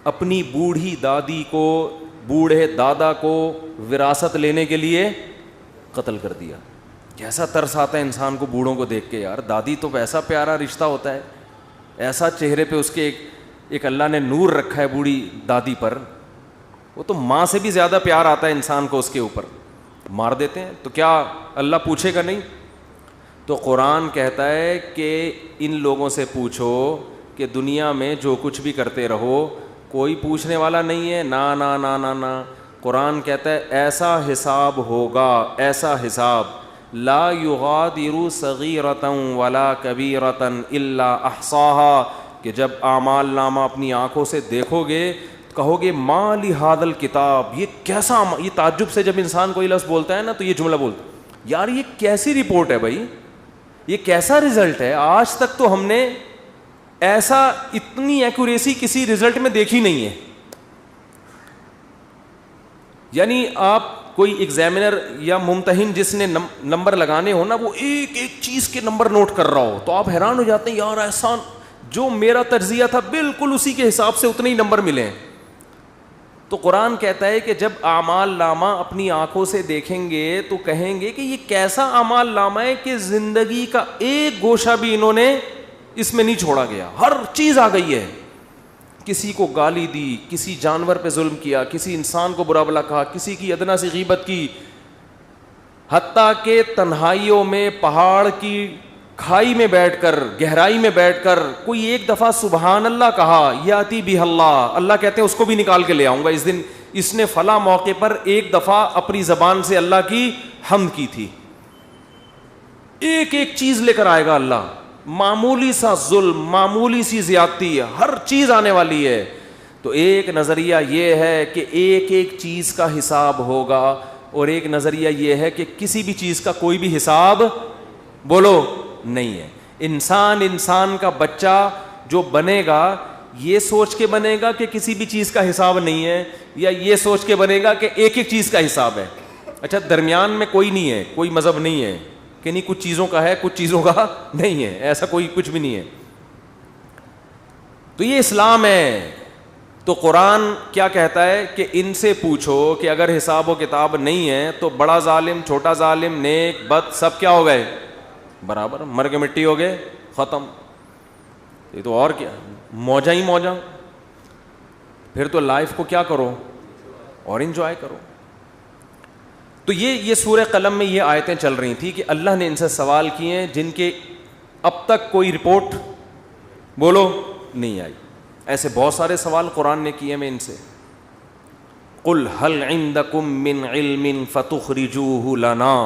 اپنی بوڑھی دادی کو, بوڑھے دادا کو وراثت لینے کے لیے قتل کر دیا. کیسا ترس آتا ہے انسان کو بوڑھوں کو دیکھ کے, یار دادی تو ایسا پیارا رشتہ ہوتا ہے, ایسا چہرے پہ اس کے ایک اللہ نے نور رکھا ہے بوڑھی دادی پر, وہ تو ماں سے بھی زیادہ پیار آتا ہے انسان کو, اس کے اوپر مار دیتے ہیں. تو کیا اللہ پوچھے گا نہیں؟ تو قرآن کہتا ہے کہ ان لوگوں سے پوچھو کہ دنیا میں جو کچھ بھی کرتے رہو کوئی پوچھنے والا نہیں ہے. نا نا نا نا نا, قرآن کہتا ہے ایسا حساب ہوگا, ایسا حساب, لا یغادر صغیرۃ ولا کبیرۃ الا احصاها, کہ جب اعمال نامہ اپنی آنکھوں سے دیکھو گے کہو گے ما لی ھذا الکتاب، یہ کیسا، یہ تعجب سے جب انسان کوئی لفظ بولتا ہے نا تو یہ جملہ بولتا ہے یار یہ کیسی رپورٹ ہے بھائی، یہ کیسا رزلٹ ہے، آج تک تو ہم نے ایسا اتنی ایکوریسی کسی رزلٹ میں دیکھی نہیں ہے. یعنی آپ کوئی ایگزامینر یا ممتحن جس نے نمبر لگانے ہو نا، وہ ایک ایک چیز کے نمبر نوٹ کر رہا ہو تو آپ حیران ہو جاتے ہیں یار ایسا جو میرا تجزیہ تھا بالکل اسی کے حساب سے اتنے ہی نمبر ملے ہیں. تو قرآن کہتا ہے کہ جب اعمال نامہ اپنی آنکھوں سے دیکھیں گے تو کہیں گے کہ یہ کیسا اعمال نامہ ہے کہ زندگی کا ایک گوشہ بھی انہوں نے اس میں نہیں چھوڑا گیا، ہر چیز آ گئی ہے. کسی کو گالی دی، کسی جانور پہ ظلم کیا، کسی انسان کو برا بلا کہا، کسی کی ادنا سی غیبت کی، حتیٰ کہ تنہائیوں میں پہاڑ کی کھائی میں بیٹھ کر، گہرائی میں بیٹھ کر کوئی ایک دفعہ سبحان اللہ کہا، یاتی بہ اللہ، اللہ کہتے ہیں اس کو بھی نکال کے لے آؤں گا، اس دن اس نے فلاں موقع پر ایک دفعہ اپنی زبان سے اللہ کی حمد کی تھی. ایک ایک چیز لے کر آئے گا اللہ، معمولی سا ظلم، معمولی سی زیادتی، ہر چیز آنے والی ہے. تو ایک نظریہ یہ ہے کہ ایک ایک چیز کا حساب ہوگا، اور ایک نظریہ یہ ہے کہ کسی بھی چیز کا کوئی بھی حساب بولو نہیں ہے. انسان کا بچہ جو بنے گا یہ سوچ کے بنے گا کہ کسی بھی چیز کا حساب نہیں ہے، یا یہ سوچ کے بنے گا کہ ایک ایک چیز کا حساب ہے. اچھا درمیان میں کوئی نہیں ہے، کوئی مذہب نہیں ہے کہ نہیں کچھ چیزوں کا ہے کچھ چیزوں کا نہیں ہے، ایسا کوئی کچھ بھی نہیں ہے. تو یہ اسلام ہے. تو قرآن کیا کہتا ہے کہ ان سے پوچھو کہ اگر حساب و کتاب نہیں ہے تو بڑا ظالم، چھوٹا ظالم، نیک بد سب کیا ہو گئے برابر، مر کے مٹی ہو گئے، ختم. یہ تو اور کیا، موجہ ہی موجہ. پھر تو لائف کو کیا کرو اور انجوائے کرو. تو یہ سورہ قلم میں یہ آیتیں چل رہی تھیں کہ اللہ نے ان سے سوال کیے ہیں جن کے اب تک کوئی رپورٹ بولو نہیں آئی. ایسے بہت سارے سوال قرآن نے کیے میں ان سے. قل هل عندکم من علم فتخرجوه لنا.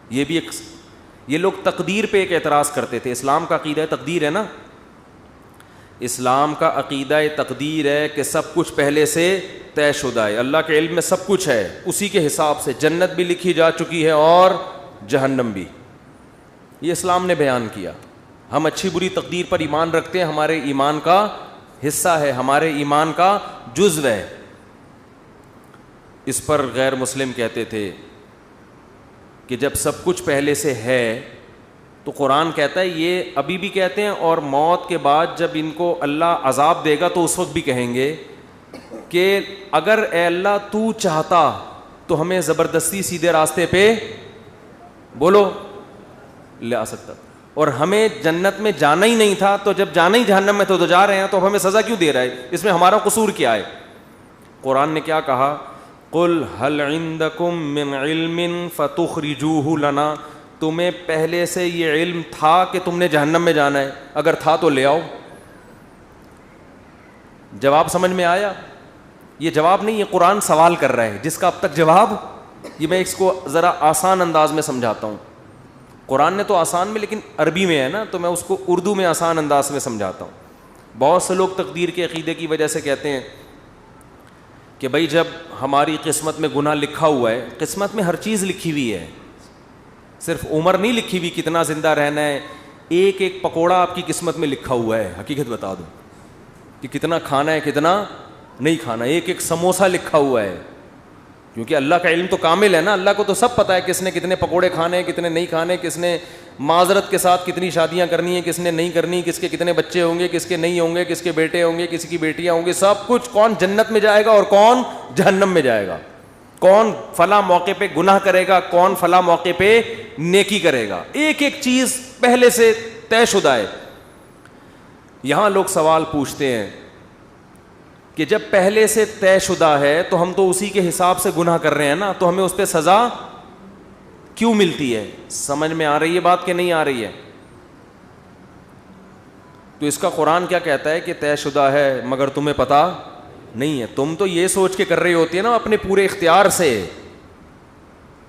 یہ بھی ایک، یہ لوگ تقدیر پہ ایک اعتراض کرتے تھے. اسلام کا عقیدہ تقدیر ہے نا، اسلام کا عقیدہ تقدیر ہے کہ سب کچھ پہلے سے طے شدہ ہے، اللہ کے علم میں سب کچھ ہے، اسی کے حساب سے جنت بھی لکھی جا چکی ہے اور جہنم بھی. یہ اسلام نے بیان کیا. ہم اچھی بری تقدیر پر ایمان رکھتے ہیں، ہمارے ایمان کا حصہ ہے، ہمارے ایمان کا جزو ہے. اس پر غیر مسلم کہتے تھے کہ جب سب کچھ پہلے سے ہے تو قرآن کہتا ہے یہ ابھی بھی کہتے ہیں، اور موت کے بعد جب ان کو اللہ عذاب دے گا تو اس وقت بھی کہیں گے کہ اگر اے اللہ تو چاہتا تو ہمیں زبردستی سیدھے راستے پہ بولو لے آ سکتا، اور ہمیں جنت میں جانا ہی نہیں تھا، تو جب جانا ہی جہنم میں تو جا رہے ہیں، تو اب ہمیں سزا کیوں دے رہا ہے، اس میں ہمارا قصور کیا ہے. قرآن نے کیا کہا، قل هل عندکم من علم فتخرجوه لنا. تمہیں پہلے سے یہ علم تھا کہ تم نے جہنم میں جانا ہے؟ اگر تھا تو لے آؤ. جواب سمجھ میں آیا؟ یہ جواب نہیں، یہ قرآن سوال کر رہا ہے جس کا اب تک جواب، یہ میں اس کو ذرا آسان انداز میں سمجھاتا ہوں. قرآن نے تو آسان میں، لیکن عربی میں ہے نا، تو میں اس کو اردو میں آسان انداز میں سمجھاتا ہوں. بہت سے لوگ تقدیر کے عقیدے کی وجہ سے کہتے ہیں کہ بھائی جب ہماری قسمت میں گناہ لکھا ہوا ہے، قسمت میں ہر چیز لکھی ہوئی ہے، صرف عمر نہیں لکھی ہوئی کتنا زندہ رہنا ہے، ایک ایک پکوڑا آپ کی قسمت میں لکھا ہوا ہے. حقیقت بتا دو کہ کتنا کھانا ہے کتنا نہیں کھانا، ایک ایک سموسہ لکھا ہوا ہے. کیونکہ اللہ کا علم تو کامل ہے نا، اللہ کو تو سب پتہ ہے کس نے کتنے پکوڑے کھانے ہیں کتنے نہیں کھانے، کس نے معذرت کے ساتھ کتنی شادیاں کرنی ہیں کس نے نہیں کرنی، کس کے کتنے بچے ہوں گے کس کے نہیں ہوں گے، کس کے بیٹے ہوں گے کس کی بیٹیاں ہوں گی، سب کچھ، کون جنت میں جائے گا اور کون جہنم میں جائے گا، کون فلاں موقع پہ گناہ کرے گا کون فلاں موقع پہ نیکی کرے گا، ایک ایک چیز پہلے سے طے شدہ ہے. یہاں لوگ سوال پوچھتے ہیں کہ جب پہلے سے طے شدہ ہے تو ہم تو اسی کے حساب سے گناہ کر رہے ہیں نا، تو ہمیں اس پہ سزا کیوں ملتی ہے؟ سمجھ میں آ رہی ہے بات کہ نہیں آ رہی ہے؟ تو اس کا قرآن کیا کہتا ہے کہ طے شدہ ہے مگر تمہیں پتہ نہیں ہے. تم تو یہ سوچ کے کر رہی ہوتی ہے نا اپنے پورے اختیار سے،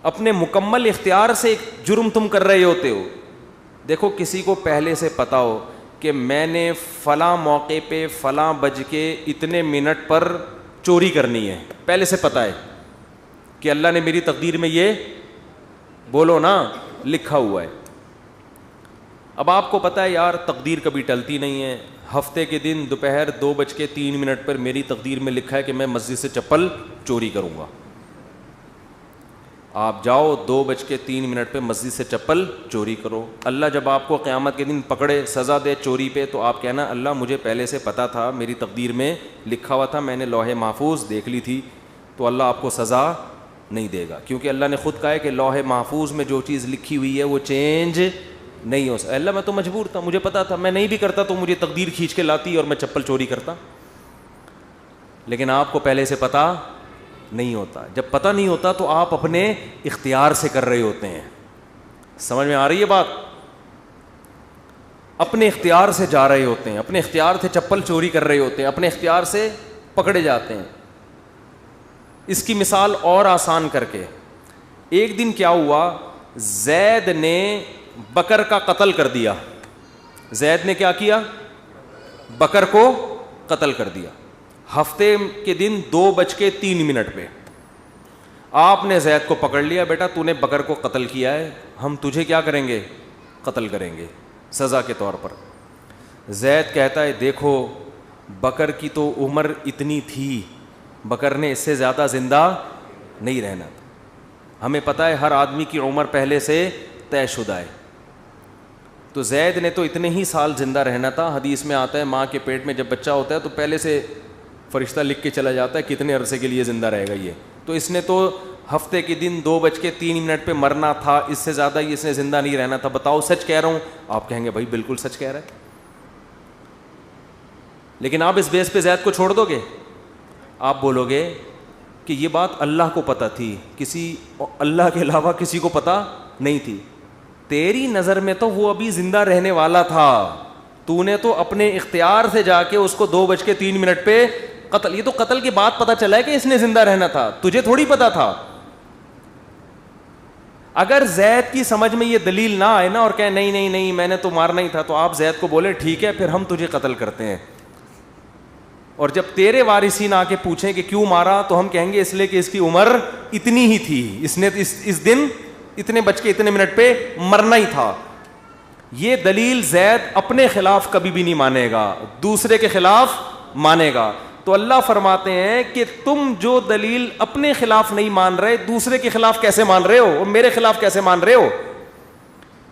اپنے مکمل اختیار سے ایک جرم تم کر رہے ہوتے ہو. دیکھو کسی کو پہلے سے پتہ ہو کہ میں نے فلاں موقع پہ فلاں بج کے اتنے منٹ پر چوری کرنی ہے, پہلے سے پتہ ہے کہ اللہ نے میری تقدیر میں یہ بولو نا لکھا ہوا ہے. اب آپ کو پتہ ہے یار تقدیر کبھی ٹلتی نہیں ہے, ہفتے کے دن دوپہر 2:03 پر میری تقدیر میں لکھا ہے کہ میں مسجد سے چپل چوری کروں گا. آپ جاؤ 2:03 پہ مسجد سے چپل چوری کرو. اللہ جب آپ کو قیامت کے دن پکڑے سزا دے چوری پہ, تو آپ کہنا اللہ مجھے پہلے سے پتہ تھا, میری تقدیر میں لکھا ہوا تھا, میں نے لوح محفوظ دیکھ لی تھی. تو اللہ آپ کو سزا نہیں دے گا, کیونکہ اللہ نے خود کہا ہے کہ لوح محفوظ میں جو چیز لکھی ہوئی ہے وہ چینج نہیں ہو سکتا. اللہ میں تو مجبور تھا, مجھے پتا تھا, میں نہیں بھی کرتا تو مجھے تقدیر کھینچ کے لاتی اور میں چپل چوری کرتا. لیکن آپ کو پہلے سے پتا نہیں ہوتا. جب پتہ نہیں ہوتا تو آپ اپنے اختیار سے کر رہے ہوتے ہیں. سمجھ میں آ رہی ہے بات؟ اپنے اختیار سے جا رہے ہوتے ہیں, اپنے اختیار سے چپل چوری کر رہے ہوتے ہیں, اپنے اختیار سے پکڑے جاتے ہیں. اس کی مثال اور آسان کر کے, ایک دن کیا ہوا, زید نے بکر کا قتل کر دیا. زید نے کیا کیا؟ بکر کو قتل کر دیا. ہفتے کے دن 2:03 پہ آپ نے زید کو پکڑ لیا, بیٹا تو نے بکر کو قتل کیا ہے, ہم تجھے کیا کریں گے؟ قتل کریں گے سزا کے طور پر. زید کہتا ہے دیکھو بکر کی تو عمر اتنی تھی, بکر نے اس سے زیادہ زندہ نہیں رہنا تھا. ہمیں پتہ ہے ہر آدمی کی عمر پہلے سے طے شدہ ہے. تو زید نے تو اتنے ہی سال زندہ رہنا تھا. حدیث میں آتا ہے ماں کے پیٹ میں جب بچہ ہوتا ہے تو پہلے سے فرشتہ لکھ کے چلا جاتا ہے کتنے عرصے کے لیے زندہ رہے گا یہ. تو اس نے تو ہفتے کے دن 2:03 پہ مرنا تھا, اس سے زیادہ ہی اس نے زندہ نہیں رہنا تھا. بتاؤ سچ کہہ رہا ہوں؟ آپ کہیں گے بھائی بالکل سچ کہہ رہا ہے. لیکن آپ اس بیس پہ زید کو چھوڑ دو گے؟ آپ بولو گے کہ یہ بات اللہ کو پتہ تھی, کسی اللہ کے علاوہ کسی کو پتہ نہیں تھی. تیری نظر میں تو وہ ابھی زندہ رہنے والا تھا, تو نے تو اپنے اختیار سے جا کے اس کو 2:03 پہ قتل. یہ تو قتل کے بعد پتہ چلا ہے کہ اس نے زندہ رہنا تھا, تجھے تھوڑی پتہ تھا. اگر زید کی سمجھ میں یہ دلیل نہ آئے نا اور کہے نہیں نہیں نہیں میں نے تو مارنا ہی تھا, تو آپ زید کو بولے ٹھیک ہے پھر ہم تجھے قتل کرتے ہیں. اور جب تیرے وارثین آ کے پوچھیں کہ کیوں مارا, تو ہم کہیں گے اس لیے کہ اس کی عمر اتنی ہی تھی, اس نے اس دن اتنے بج کے اتنے منٹ پہ مرنا ہی تھا. یہ دلیل زید اپنے خلاف کبھی بھی نہیں مانے گا, دوسرے کے خلاف مانے گا. تو اللہ فرماتے ہیں کہ تم جو دلیل اپنے خلاف نہیں مان رہے, دوسرے کے خلاف کیسے مان رہے ہو, اور میرے خلاف کیسے مان رہے ہو؟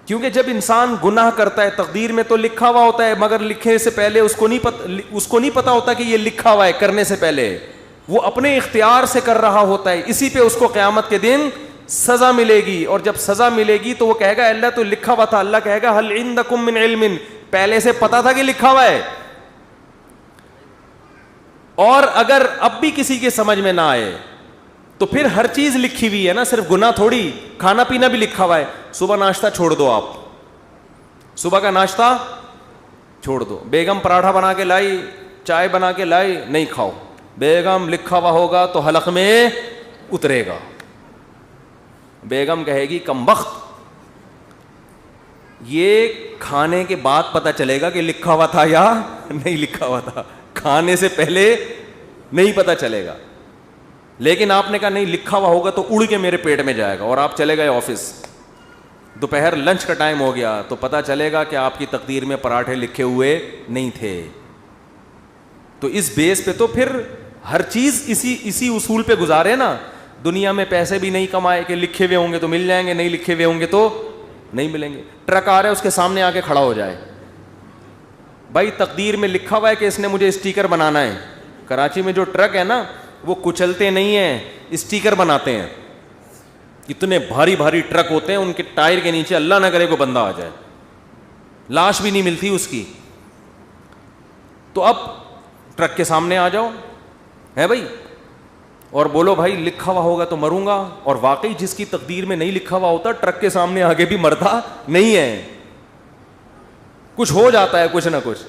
کیونکہ جب انسان گناہ کرتا ہے تقدیر میں تو لکھا ہوا ہوتا ہے, مگر لکھنے سے پہلے اس کو نہیں پتا ہوتا کہ یہ لکھا ہوا ہے. کرنے سے پہلے وہ اپنے اختیار سے کر رہا ہوتا ہے, اسی پہ اس کو قیامت کے دن سزا ملے گی. اور جب سزا ملے گی تو وہ کہے گا اللہ تو لکھا ہوا تھا. اللہ کہے گا ہل عندکم من علم, پہلے سے پتا تھا کہ لکھا ہوا ہے. اور اگر اب بھی کسی کے سمجھ میں نہ آئے تو پھر ہر چیز لکھی ہوئی ہے نا, صرف گناہ تھوڑی, کھانا پینا بھی لکھا ہوا ہے. صبح ناشتہ چھوڑ دو, آپ صبح کا ناشتہ چھوڑ دو. بیگم پراٹھا بنا کے لائی, چائے بنا کے لائی, نہیں کھاؤ. بیگم لکھا ہوا ہوگا تو حلق میں اترے گا. بیگم کہے گی کم بخت, یہ کھانے کے بعد پتہ چلے گا کہ لکھا ہوا تھا یا نہیں لکھا ہوا تھا, کھانے سے پہلے نہیں پتہ چلے گا. لیکن آپ نے کہا نہیں لکھا ہوا ہوگا تو اڑ کے میرے پیٹ میں جائے گا, اور آپ چلے گئے آفس, دوپہر لنچ کا ٹائم ہو گیا تو پتہ چلے گا کہ آپ کی تقدیر میں پراٹھے لکھے ہوئے نہیں تھے. تو اس بیس پہ تو پھر ہر چیز اسی اصول پہ گزارے نا. دنیا میں پیسے بھی نہیں کمائے کہ لکھے ہوئے ہوں گے تو مل جائیں گے, نہیں لکھے ہوئے ہوں گے تو نہیں ملیں گے. ٹرک آ رہا ہے اس کے سامنے آ کے کھڑا ہو جائے, بھائی تقدیر میں لکھا ہوا ہے کہ اس نے مجھے اسٹیکر بنانا ہے. کراچی میں جو ٹرک ہے نا وہ کچلتے نہیں ہیں, اسٹیکر بناتے ہیں. اتنے بھاری بھاری ٹرک ہوتے ہیں, ان کے ٹائر کے نیچے اللہ نہ کرے کوئی بندہ آ جائے, لاش بھی نہیں ملتی اس کی. تو اب ٹرک کے سامنے آ جاؤ ہے بھائی, اور بولو بھائی لکھا ہوا ہوگا تو مروں گا. اور واقعی جس کی تقدیر میں نہیں لکھا ہوا ہوتا ٹرک کے سامنے آگے بھی مرتا نہیں ہے, کچھ ہو جاتا ہے کچھ نہ کچھ.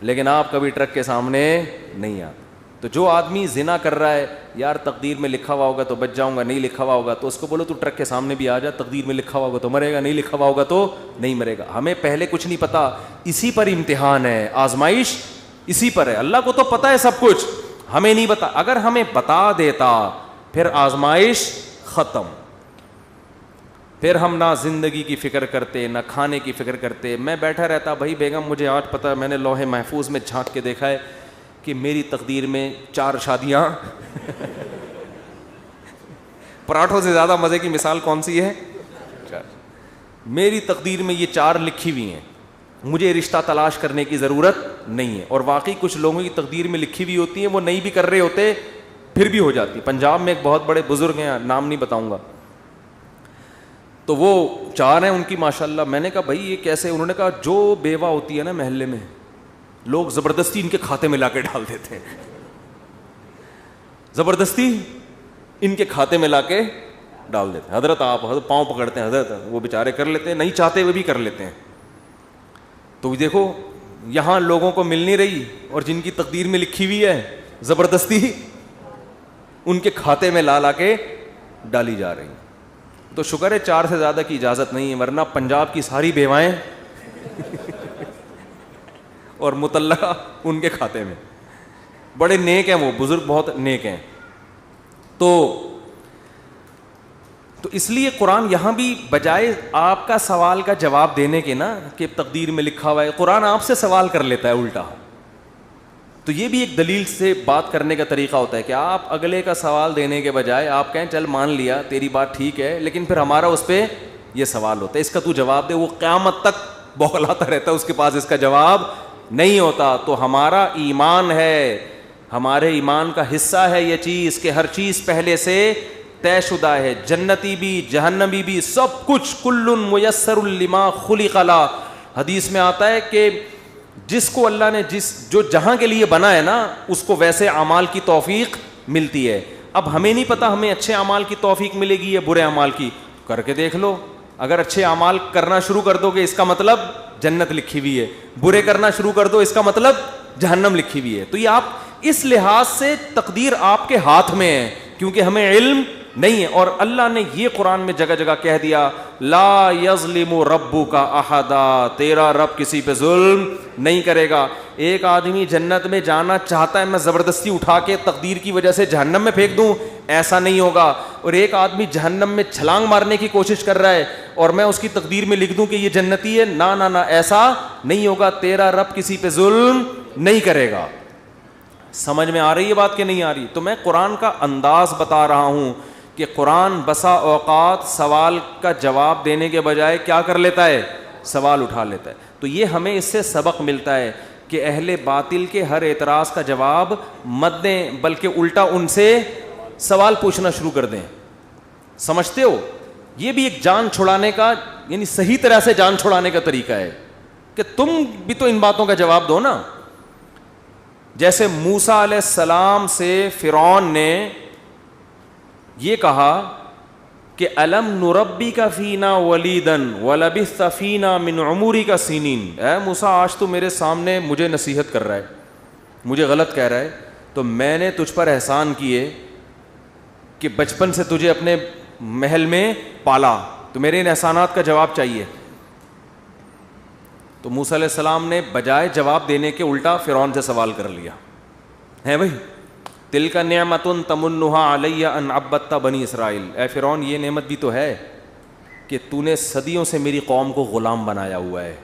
لیکن آپ کبھی ٹرک کے سامنے نہیں آتے. تو جو آدمی زنا کر رہا ہے، یار تقدیر میں لکھا ہوا ہوگا تو بچ جاؤں گا، نہیں لکھا ہوا ہوگا تو اس کو بولو تو ٹرک کے سامنے بھی آ جا، تقدیر میں لکھا ہوا ہوگا تو مرے گا، نہیں لکھا ہوا ہوگا تو نہیں مرے گا. ہمیں پہلے کچھ نہیں پتا، اسی پر امتحان ہے، آزمائش اسی پر ہے. اللہ کو تو پتا ہے سب کچھ، ہمیں نہیں بتا. اگر ہمیں بتا دیتا پھر آزمائش ختم، پھر ہم نہ زندگی کی فکر کرتے نہ کھانے کی فکر کرتے. میں بیٹھا رہتا، بھائی بیگم مجھے آج پتہ ہے، میں نے لوح محفوظ میں جھانک کے دیکھا ہے کہ میری تقدیر میں 4 شادیاں. پراٹھوں سے زیادہ مزے کی مثال کون سی ہے؟ میری تقدیر میں یہ 4 لکھی ہوئی ہیں، مجھے رشتہ تلاش کرنے کی ضرورت نہیں ہے. اور واقعی کچھ لوگوں کی تقدیر میں لکھی ہوئی ہوتی ہیں، وہ نہیں بھی کر رہے ہوتے پھر بھی ہو جاتی. پنجاب میں ایک بہت بڑے بزرگ ہیں، نام نہیں بتاؤں گا، تو وہ 4 ہیں ان کی ماشاءاللہ. میں نے کہا بھائی یہ کیسے؟ انہوں نے کہا جو بیوہ ہوتی ہے نا محلے میں، لوگ زبردستی ان کے کھاتے میں لا کے ڈال دیتے ہیں، زبردستی ان کے کھاتے میں لا کے ڈال دیتے ہیں. حضرت آپ پاؤں پکڑتے ہیں، حضرت وہ بیچارے کر لیتے ہیں، نہیں چاہتے ہوئے بھی کر لیتے ہیں. تو دیکھو یہاں لوگوں کو مل نہیں رہی، اور جن کی تقدیر میں لکھی ہوئی ہے زبردستی ان کے کھاتے میں لا کے ڈالی جا رہی. تو شکر ہے 4 سے زیادہ کی اجازت نہیں ہے، ورنہ پنجاب کی ساری بیوائیں اور مطلقہ ان کے کھاتے میں. بڑے نیک ہیں وہ بزرگ، بہت نیک ہیں. تو اس لیے قرآن یہاں بھی بجائے آپ کا سوال کا جواب دینے کے نا کہ تقدیر میں لکھا ہوا ہے، قرآن آپ سے سوال کر لیتا ہے الٹا. تو یہ بھی ایک دلیل سے بات کرنے کا طریقہ ہوتا ہے کہ آپ اگلے کا سوال دینے کے بجائے آپ کہیں چل مان لیا تیری بات ٹھیک ہے، لیکن پھر ہمارا اس پہ یہ سوال ہوتا ہے، اس کا تو جواب دے. وہ قیامت تک بوکھلاتا رہتا ہے، اس کے پاس اس کا جواب نہیں ہوتا. تو ہمارا ایمان ہے، ہمارے ایمان کا حصہ ہے یہ چیز کہ ہر چیز پہلے سے طے شدہ ہے، جنتی بھی جہنمی بھی سب کچھ. کل میسر لما خلق لا. حدیث میں آتا ہے کہ جس کو اللہ نے جو جہاں کے لیے بنا ہے نا، اس کو ویسے اعمال کی توفیق ملتی ہے. اب ہمیں نہیں پتا ہمیں اچھے اعمال کی توفیق ملے گی یا برے اعمال کی، کر کے دیکھ لو. اگر اچھے اعمال کرنا شروع کر دو گے اس کا مطلب جنت لکھی ہوئی ہے، برے کرنا شروع کر دو اس کا مطلب جہنم لکھی ہوئی ہے. تو یہ آپ اس لحاظ سے تقدیر آپ کے ہاتھ میں ہے، کیونکہ ہمیں علم نہیں ہے. اور اللہ نے یہ قرآن میں جگہ جگہ کہہ دیا لا یظلم ربک احدا، تیرا رب کسی پہ ظلم نہیں کرے گا. ایک آدمی جنت میں جانا چاہتا ہے، میں زبردستی اٹھا کے تقدیر کی وجہ سے جہنم میں پھینک دوں، ایسا نہیں ہوگا. اور ایک آدمی جہنم میں چھلانگ مارنے کی کوشش کر رہا ہے اور میں اس کی تقدیر میں لکھ دوں کہ یہ جنتی ہے، نہ نہ نہ، ایسا نہیں ہوگا. تیرا رب کسی پہ ظلم نہیں کرے گا. سمجھ میں آ رہی ہے بات کہ نہیں آ رہی؟ تو میں قرآن کا انداز بتا رہا ہوں کہ قرآن بسا اوقات سوال کا جواب دینے کے بجائے کیا کر لیتا ہے؟ سوال اٹھا لیتا ہے. تو یہ ہمیں اس سے سبق ملتا ہے کہ اہل باطل کے ہر اعتراض کا جواب مت دیں، بلکہ الٹا ان سے سوال پوچھنا شروع کر دیں. سمجھتے ہو؟ یہ بھی ایک جان چھڑانے کا، یعنی صحیح طرح سے جان چھڑانے کا طریقہ ہے کہ تم بھی تو ان باتوں کا جواب دو نا. جیسے موسیٰ علیہ السلام سے فرعون نے یہ کہا کہ الم نربک فینا ولیدا ولبثت فینا من عمرک سنین. اے موسیٰ آج تو میرے سامنے مجھے نصیحت کر رہا ہے، مجھے غلط کہہ رہا ہے، تو میں نے تجھ پر احسان کیے کہ بچپن سے تجھے اپنے محل میں پالا، تو میرے ان احسانات کا جواب چاہیے. تو موسیٰ علیہ السلام نے بجائے جواب دینے کے الٹا فرعون سے سوال کر لیا ہے بھائی تلک نعمت تمنها علی ان عبدت بنی اسرائیل. اے فرعون یہ نعمت بھی تو ہے کہ تو نے صدیوں سے میری قوم کو غلام بنایا ہوا ہے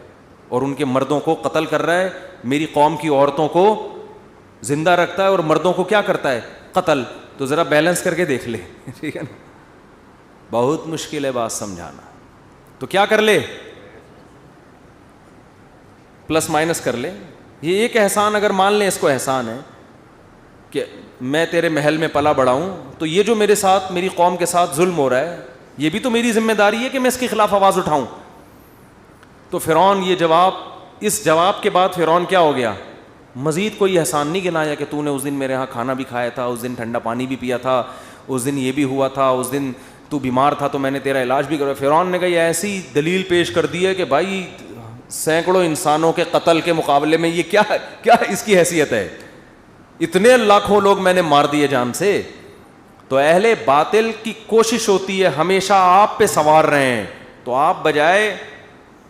اور ان کے مردوں کو قتل کر رہا ہے، میری قوم کی عورتوں کو زندہ رکھتا ہے اور مردوں کو کیا کرتا ہے؟ قتل. تو ذرا بیلنس کر کے دیکھ لے، ٹھیک ہے نا؟ بہت مشکل ہے بات سمجھانا. تو کیا کر لے؟ پلس مائنس کر لے. یہ ایک احسان اگر مان لیں اس کو احسان ہے کہ میں تیرے محل میں پلا بڑا ہوں، تو یہ جو میرے ساتھ میری قوم کے ساتھ ظلم ہو رہا ہے یہ بھی تو میری ذمہ داری ہے کہ میں اس کے خلاف آواز اٹھاؤں. تو فرعون یہ جواب، اس جواب کے بعد فرعون کیا ہو گیا؟ مزید کوئی احسان نہیں گنایا کہ تو نے اس دن میرے ہاں کھانا بھی کھایا تھا، اس دن ٹھنڈا پانی بھی پیا تھا، اس دن یہ بھی ہوا تھا، اس دن تو بیمار تھا تو میں نے تیرا علاج بھی کروایا. فرعون نے کہا یہ ایسی دلیل پیش کر دی ہے کہ بھائی سینکڑوں انسانوں کے قتل کے مقابلے میں یہ کیا اس کی حیثیت ہے؟ اتنے لاکھوں لوگ میں نے مار دیے جان سے. تو اہل باطل کی کوشش ہوتی ہے ہمیشہ آپ پہ سوار رہے ہیں, تو آپ بجائے,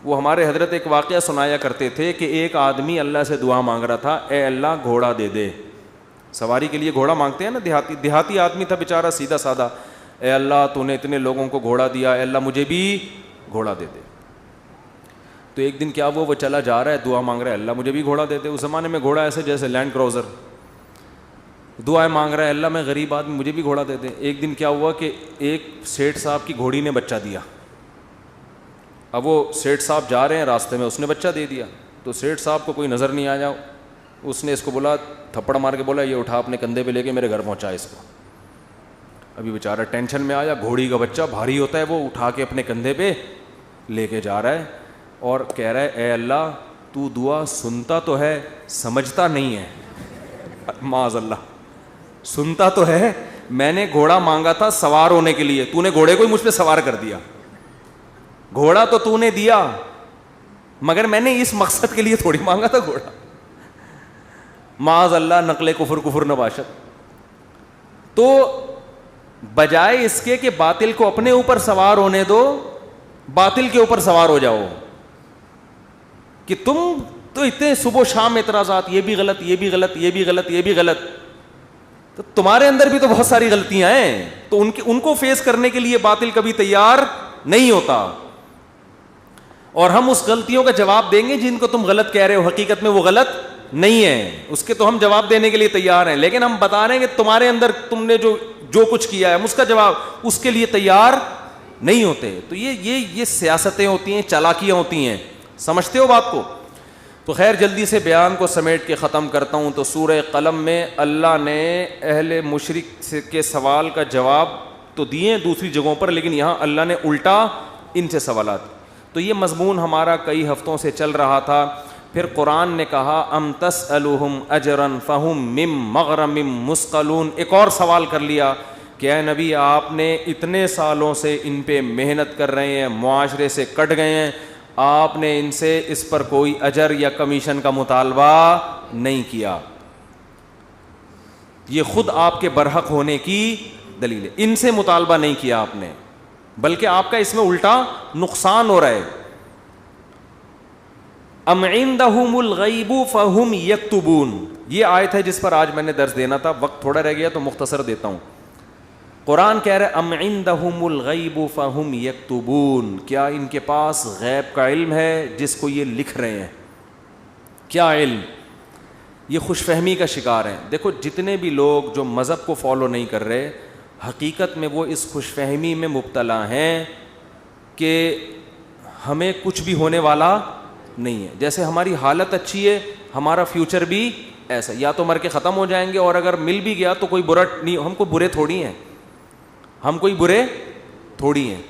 وہ ہمارے حضرت ایک واقعہ سنایا کرتے تھے کہ ایک آدمی اللہ سے دعا مانگ رہا تھا, اے اللہ گھوڑا دے دے. سواری کے لیے گھوڑا مانگتے ہیں نا, دیہاتی آدمی تھا بیچارہ سیدھا سادہ, اے اللہ تو نے اتنے لوگوں کو گھوڑا دیا, اے اللہ مجھے بھی گھوڑا دے دے. تو ایک دن کیا وہ چلا جا رہا ہے, دعا مانگ رہا ہے, اللہ مجھے بھی گھوڑا دے دے. اس زمانے میں گھوڑا ایسے جیسے لینڈ کروزر, دعائیں مانگ رہا ہے, اللہ میں غریب آدمی مجھے بھی گھوڑا دے دے. ایک دن کیا ہوا کہ ایک سیٹھ صاحب کی گھوڑی نے بچہ دیا. اب وہ سیٹھ صاحب جا رہے ہیں راستے میں, اس نے بچہ دے دیا. تو سیٹھ صاحب کو کوئی نظر نہیں آیا, اس نے اس کو بولا, تھپڑ مار کے بولا یہ اٹھا اپنے کندھے پہ لے کے میرے گھر پہنچا اس کو. ابھی بیچارہ ٹینشن میں آیا, گھوڑی کا بچہ بھاری ہوتا ہے, وہ اٹھا کے اپنے کندھے پہ لے کے جا رہا ہے اور کہہ رہا ہے, اے اللہ تو دعا سنتا تو ہے سمجھتا نہیں ہے. معاذ اللہ, سنتا تو ہے, میں نے گھوڑا مانگا تھا سوار ہونے کے لیے, تو نے گھوڑے کو ہی مجھ پہ سوار کر دیا. گھوڑا تو نے دیا مگر میں نے اس مقصد کے لیے تھوڑی مانگا تھا گھوڑا. معاذ اللہ, نقل کفر نباشت. تو بجائے اس کے کہ باطل کو اپنے اوپر سوار ہونے دو, باطل کے اوپر سوار ہو جاؤ کہ تم تو اتنے صبح و شام اعتراضات, یہ بھی غلط, یہ بھی غلط, یہ بھی غلط, یہ بھی غلط. تو تمہارے اندر بھی تو بہت ساری غلطیاں ہیں, تو ان کو فیس کرنے کے لیے باطل کبھی تیار نہیں ہوتا. اور ہم اس غلطیوں کا جواب دیں گے جن کو تم غلط کہہ رہے ہو, حقیقت میں وہ غلط نہیں ہے, اس کے تو ہم جواب دینے کے لیے تیار ہیں, لیکن ہم بتا رہے ہیں کہ تمہارے اندر تم نے جو کچھ کیا ہے ہم اس کا جواب اس کے لیے تیار نہیں ہوتے. تو یہ سیاستیں ہوتی ہیں, چالاکیاں ہوتی ہیں, سمجھتے ہو بات کو. تو خیر جلدی سے بیان کو سمیٹ کے ختم کرتا ہوں. تو سورہ قلم میں اللہ نے اہل مشرک کے سوال کا جواب تو دیے دوسری جگہوں پر, لیکن یہاں اللہ نے الٹا ان سے سوالات. تو یہ مضمون ہمارا کئی ہفتوں سے چل رہا تھا. پھر قرآن نے کہا ام تسألہم اجرا فہم من مغرم مثقلون. ایک اور سوال کر لیا کہ اے نبی آپ نے اتنے سالوں سے ان پہ محنت کر رہے ہیں, معاشرے سے کٹ گئے ہیں, آپ نے ان سے اس پر کوئی اجر یا کمیشن کا مطالبہ نہیں کیا. یہ خود آپ کے برحق ہونے کی دلیل ہے. ان سے مطالبہ نہیں کیا آپ نے, بلکہ آپ کا اس میں الٹا نقصان ہو رہا ہے. ام عندہم الغیب فہم یکتبون, یہ آیت ہے جس پر آج میں نے درس دینا تھا, وقت تھوڑا رہ گیا تو مختصر دیتا ہوں. قرآن کہہ رہا ہے ام عندہم الغیب فہم یکتبون, کیا ان کے پاس غیب کا علم ہے جس کو یہ لکھ رہے ہیں. کیا علم؟ یہ خوش فہمی کا شکار ہیں. دیکھو جتنے بھی لوگ جو مذہب کو فالو نہیں کر رہے, حقیقت میں وہ اس خوش فہمی میں مبتلا ہیں کہ ہمیں کچھ بھی ہونے والا نہیں ہے. جیسے ہماری حالت اچھی ہے ہمارا فیوچر بھی ایسا, یا تو مر کے ختم ہو جائیں گے, اور اگر مل بھی گیا تو کوئی برا نہیں, ہم کو برے تھوڑی ہیں, ہم کوئی برے تھوڑی ہیں.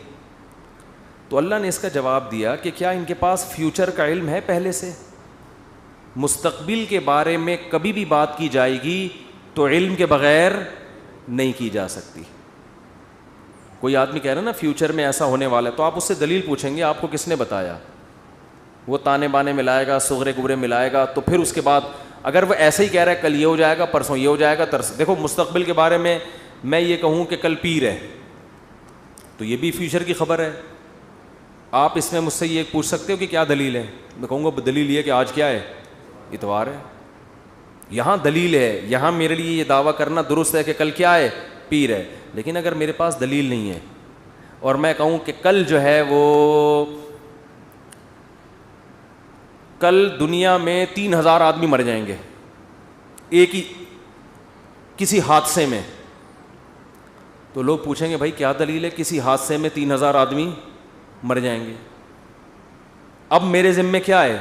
تو اللہ نے اس کا جواب دیا کہ کیا ان کے پاس فیوچر کا علم ہے پہلے سے؟ مستقبل کے بارے میں کبھی بھی بات کی جائے گی تو علم کے بغیر نہیں کی جا سکتی. کوئی آدمی کہہ رہا ہے نا فیوچر میں ایسا ہونے والا ہے, تو آپ اس سے دلیل پوچھیں گے آپ کو کس نے بتایا, وہ تانے بانے ملائے گا, صغرے کبرے ملائے گا, تو پھر اس کے بعد اگر وہ ایسے ہی کہہ رہا ہے کل یہ ہو جائے گا, پرسوں یہ ہو جائے گا, دیکھو مستقبل کے بارے میں یہ کہوں کہ کل پیر ہے تو یہ بھی فیوچر کی خبر ہے. آپ اس میں مجھ سے یہ پوچھ سکتے ہو کہ کیا دلیل ہے, میں کہوں گا دلیل یہ کہ آج کیا ہے, اتوار ہے. یہاں دلیل ہے, یہاں میرے لیے یہ دعویٰ کرنا درست ہے کہ کل کیا ہے, پیر ہے. لیکن اگر میرے پاس دلیل نہیں ہے اور میں کہوں کہ کل جو ہے وہ کل دنیا میں 3000 آدمی مر جائیں گے ایک ہی کسی حادثے میں, تو لوگ پوچھیں گے بھائی کیا دلیل ہے, کسی حادثے میں 3000 آدمی مر جائیں گے, اب میرے ذمے کیا ہے؟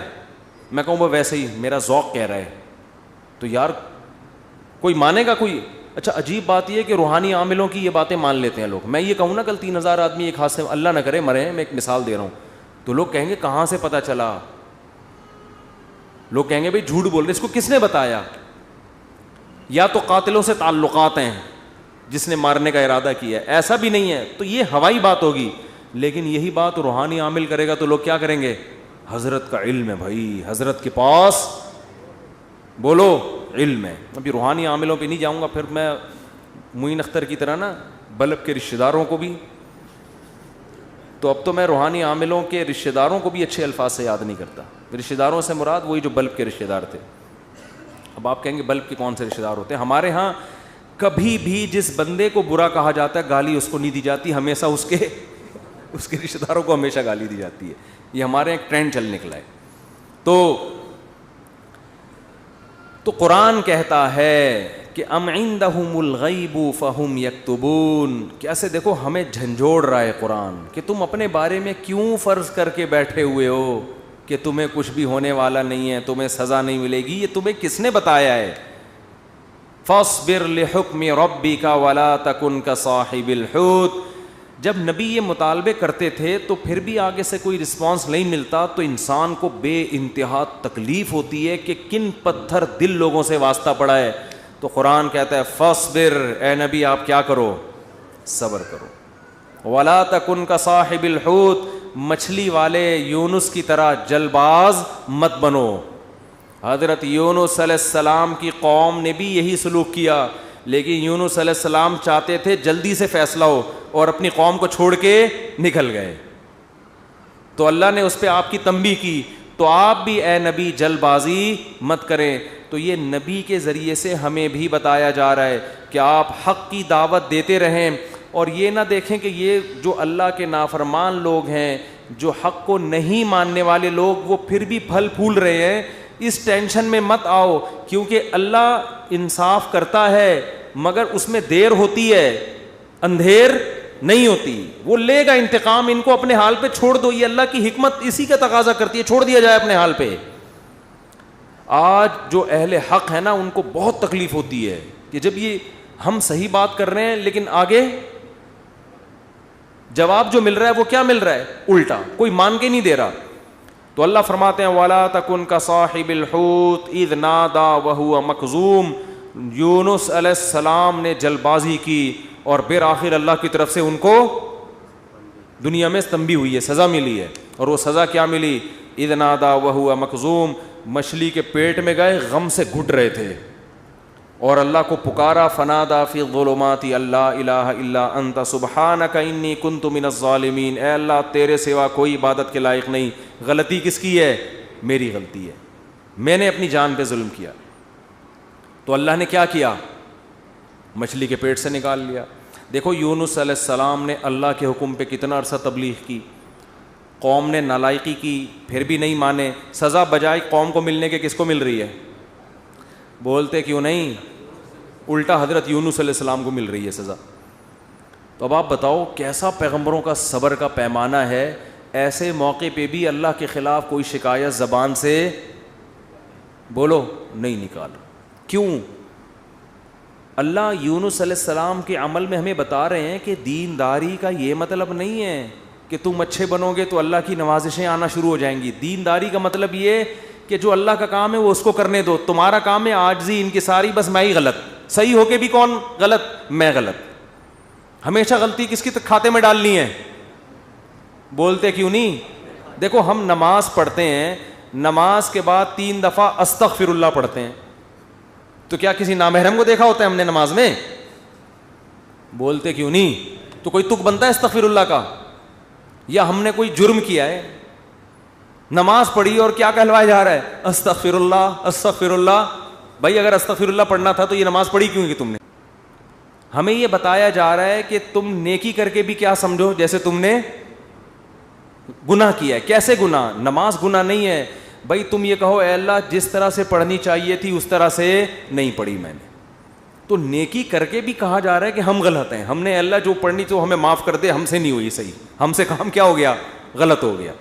میں کہوں وہ ویسے ہی میرا ذوق کہہ رہا ہے, تو یار کوئی مانے گا کوئی؟ اچھا عجیب بات یہ ہے کہ روحانی عاملوں کی یہ باتیں مان لیتے ہیں لوگ. میں یہ کہوں نا کل 3000 آدمی ایک حادثے میں, اللہ نہ کرے مرے ہیں, میں ایک مثال دے رہا ہوں, تو لوگ کہیں گے کہاں سے پتہ چلا, لوگ کہیں گے بھائی جھوٹ بول رہے, اس کو کس نے بتایا؟ یا تو قاتلوں سے تعلقات ہیں جس نے مارنے کا ارادہ کیا ہے, ایسا بھی نہیں ہے, تو یہ ہوائی بات ہوگی. لیکن یہی بات روحانی عامل کرے گا تو لوگ کیا کریں گے, حضرت کا علم ہے بھائی, حضرت کے پاس بولو علم ہے. ابھی روحانی عاملوں پہ نہیں جاؤں گا, پھر میں معین اختر کی طرح نا بلب کے رشتہ داروں کو بھی, تو اب تو میں روحانی عاملوں کے رشتہ داروں کو بھی اچھے الفاظ سے یاد نہیں کرتا. رشتہ داروں سے مراد وہی جو بلب کے رشتہ دار تھے. اب آپ کہیں گے بلب کے کون سے رشتہ دار ہوتے ہیں؟ ہمارے ہاں کبھی بھی جس بندے کو برا کہا جاتا ہے گالی اس کو نہیں دی جاتی, ہمیشہ اس کے رشتہ داروں کو ہمیشہ گالی دی جاتی ہے. یہ ہمارے ایک ٹرینڈ چل نکلا ہے. تو قرآن کہتا ہے کہ ام عندہم الغیب فہم یکتبون. کیسے دیکھو ہمیں جھنجھوڑ رہا ہے قرآن کہ تم اپنے بارے میں کیوں فرض کر کے بیٹھے ہوئے ہو کہ تمہیں کچھ بھی ہونے والا نہیں ہے, تمہیں سزا نہیں ملے گی. یہ تمہیں کس نے بتایا ہے؟ فاصبر لحکم ربک ولا تکن کصاحب الحوت. جب نبی یہ مطالبے کرتے تھے تو پھر بھی آگے سے کوئی رسپانس نہیں ملتا تو انسان کو بے انتہا تکلیف ہوتی ہے کہ کن پتھر دل لوگوں سے واسطہ پڑا ہے. تو قرآن کہتا ہے فاصبر, اے نبی آپ کیا کرو؟ صبر کرو. ولا تکن کصاحب الحوت, مچھلی والے یونس کی طرح جلباز مت بنو. حضرت یونس علیہ السلام کی قوم نے بھی یہی سلوک کیا, لیکن یونس علیہ السلام چاہتے تھے جلدی سے فیصلہ ہو اور اپنی قوم کو چھوڑ کے نکل گئے. تو اللہ نے اس پہ آپ کی تنبیہ کی. تو آپ بھی اے نبی جلد بازی مت کریں. تو یہ نبی کے ذریعے سے ہمیں بھی بتایا جا رہا ہے کہ آپ حق کی دعوت دیتے رہیں, اور یہ نہ دیکھیں کہ یہ جو اللہ کے نافرمان لوگ ہیں, جو حق کو نہیں ماننے والے لوگ, وہ پھر بھی پھل پھول رہے ہیں. اس ٹینشن میں مت آؤ, کیونکہ اللہ انصاف کرتا ہے مگر اس میں دیر ہوتی ہے, اندھیر نہیں ہوتی. وہ لے گا انتقام, ان کو اپنے حال پہ چھوڑ دو. یہ اللہ کی حکمت اسی کا تقاضا کرتی ہے, چھوڑ دیا جائے اپنے حال پہ. آج جو اہل حق ہے نا ان کو بہت تکلیف ہوتی ہے کہ جب یہ ہم صحیح بات کر رہے ہیں لیکن آگے جواب جو مل رہا ہے وہ کیا مل رہا ہے؟ الٹا, کوئی مان کے نہیں دے رہا. تو اللہ فرماتے ہیں وَلَا تَكُنْ كَصَاحِبِ الْحُوتِ إِذْ نَادَى وَهُوَ مَكْظُومٌ. یونس علیہ السلام نے جلبازی کی اور بالآخر اللہ کی طرف سے ان کو دنیا میں تنبیہ ہوئی ہے, سزا ملی ہے. اور وہ سزا کیا ملی؟ اذ نادا وہو مخزوم, مچھلی کے پیٹ میں گئے, غم سے گھٹ رہے تھے اور اللہ کو پکارا. فنادا فی الظلمات اللہ الہ الا انت سبحانک انی کنت من الظالمین. اے اللہ تیرے سوا کوئی عبادت کے لائق نہیں. غلطی کس کی ہے؟ میری غلطی ہے, میں نے اپنی جان پہ ظلم کیا. تو اللہ نے کیا کیا؟ مچھلی کے پیٹ سے نکال لیا. دیکھو یونس علیہ السلام نے اللہ کے حکم پہ کتنا عرصہ تبلیغ کی, قوم نے نالائقی کی, پھر بھی نہیں مانے. سزا بجائے قوم کو ملنے کے کس کو مل رہی ہے؟ بولتے کیوں نہیں؟ الٹا حضرت یونس علیہ السلام کو مل رہی ہے سزا. تو اب آپ بتاؤ کیسا پیغمبروں کا صبر کا پیمانہ ہے. ایسے موقع پہ بھی اللہ کے خلاف کوئی شکایت زبان سے بولو نہیں نکالا. کیوں؟ اللہ یونس علیہ السلام کے عمل میں ہمیں بتا رہے ہیں کہ دینداری کا یہ مطلب نہیں ہے کہ تم اچھے بنو گے تو اللہ کی نوازشیں آنا شروع ہو جائیں گی. دینداری کا مطلب یہ کہ جو اللہ کا کام ہے وہ اس کو کرنے دو. تمہارا کام ہے عاجزی انکساری, بس میں ہی غلط, صحیح ہو کے بھی کون غلط؟ میں غلط. ہمیشہ غلطی کس کی کھاتے میں ڈالنی ہے؟ بولتے کیوں نہیں؟ دیکھو ہم نماز پڑھتے ہیں, نماز کے بعد 3 دفعہ استغفر اللہ پڑھتے ہیں, تو کیا کسی نامحرم کو دیکھا ہوتا ہے ہم نے نماز میں؟ بولتے کیوں نہیں؟ تو کوئی تک بنتا ہے استغفر اللہ کا؟ یا ہم نے کوئی جرم کیا ہے, نماز پڑھی اور کیا کہلوایا جا رہا ہے؟ استغفر اللہ استغفر اللہ. بھائی اگر استغفر اللہ پڑھنا تھا تو یہ نماز پڑھی کیوں کی تم نے؟ ہمیں یہ بتایا جا رہا ہے کہ تم نیکی کر کے بھی کیا سمجھو جیسے تم نے گناہ کیا ہے. کیسے گناہ؟ نماز گناہ نہیں ہے. بھائی تم یہ کہو اے اللہ جس طرح سے پڑھنی چاہیے تھی اس طرح سے نہیں پڑھی میں نے, تو نیکی کر کے بھی کہا جا رہا ہے کہ ہم غلط ہیں. ہم نے اللہ جو پڑھنی تو ہمیں معاف کر دے, ہم سے نہیں ہوئی صحیح, ہم سے کام کیا ہو گیا؟ غلط ہو گیا.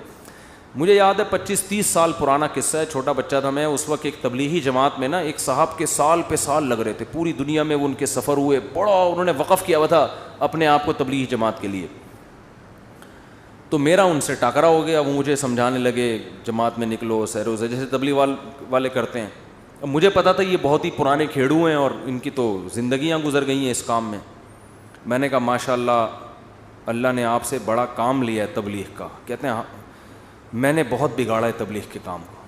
مجھے یاد ہے 25-30 سال پرانا قصہ ہے, چھوٹا بچہ تھا میں اس وقت. ایک تبلیغی جماعت میں نا ایک صاحب کے سال پہ سال لگ رہے تھے, پوری دنیا میں وہ ان کے سفر ہوئے, بڑا انہوں نے وقف کیا ہوا تھا اپنے آپ کو تبلیغی جماعت کے لیے. تو میرا ان سے ٹاکرا ہو گیا. وہ مجھے سمجھانے لگے جماعت میں نکلو سیر و جیسے تبلیغ والے کرتے ہیں. اب مجھے پتا تھا یہ بہت ہی پرانے کھیڑو ہیں اور ان کی تو زندگیاں گزر گئی ہیں اس کام میں. میں نے کہا ماشاء اللہ اللہ نے آپ سے بڑا کام لیا ہے تبلیغ کا. کہتے ہیں میں نے بہت بگاڑا ہے تبلیغ کے کام کو.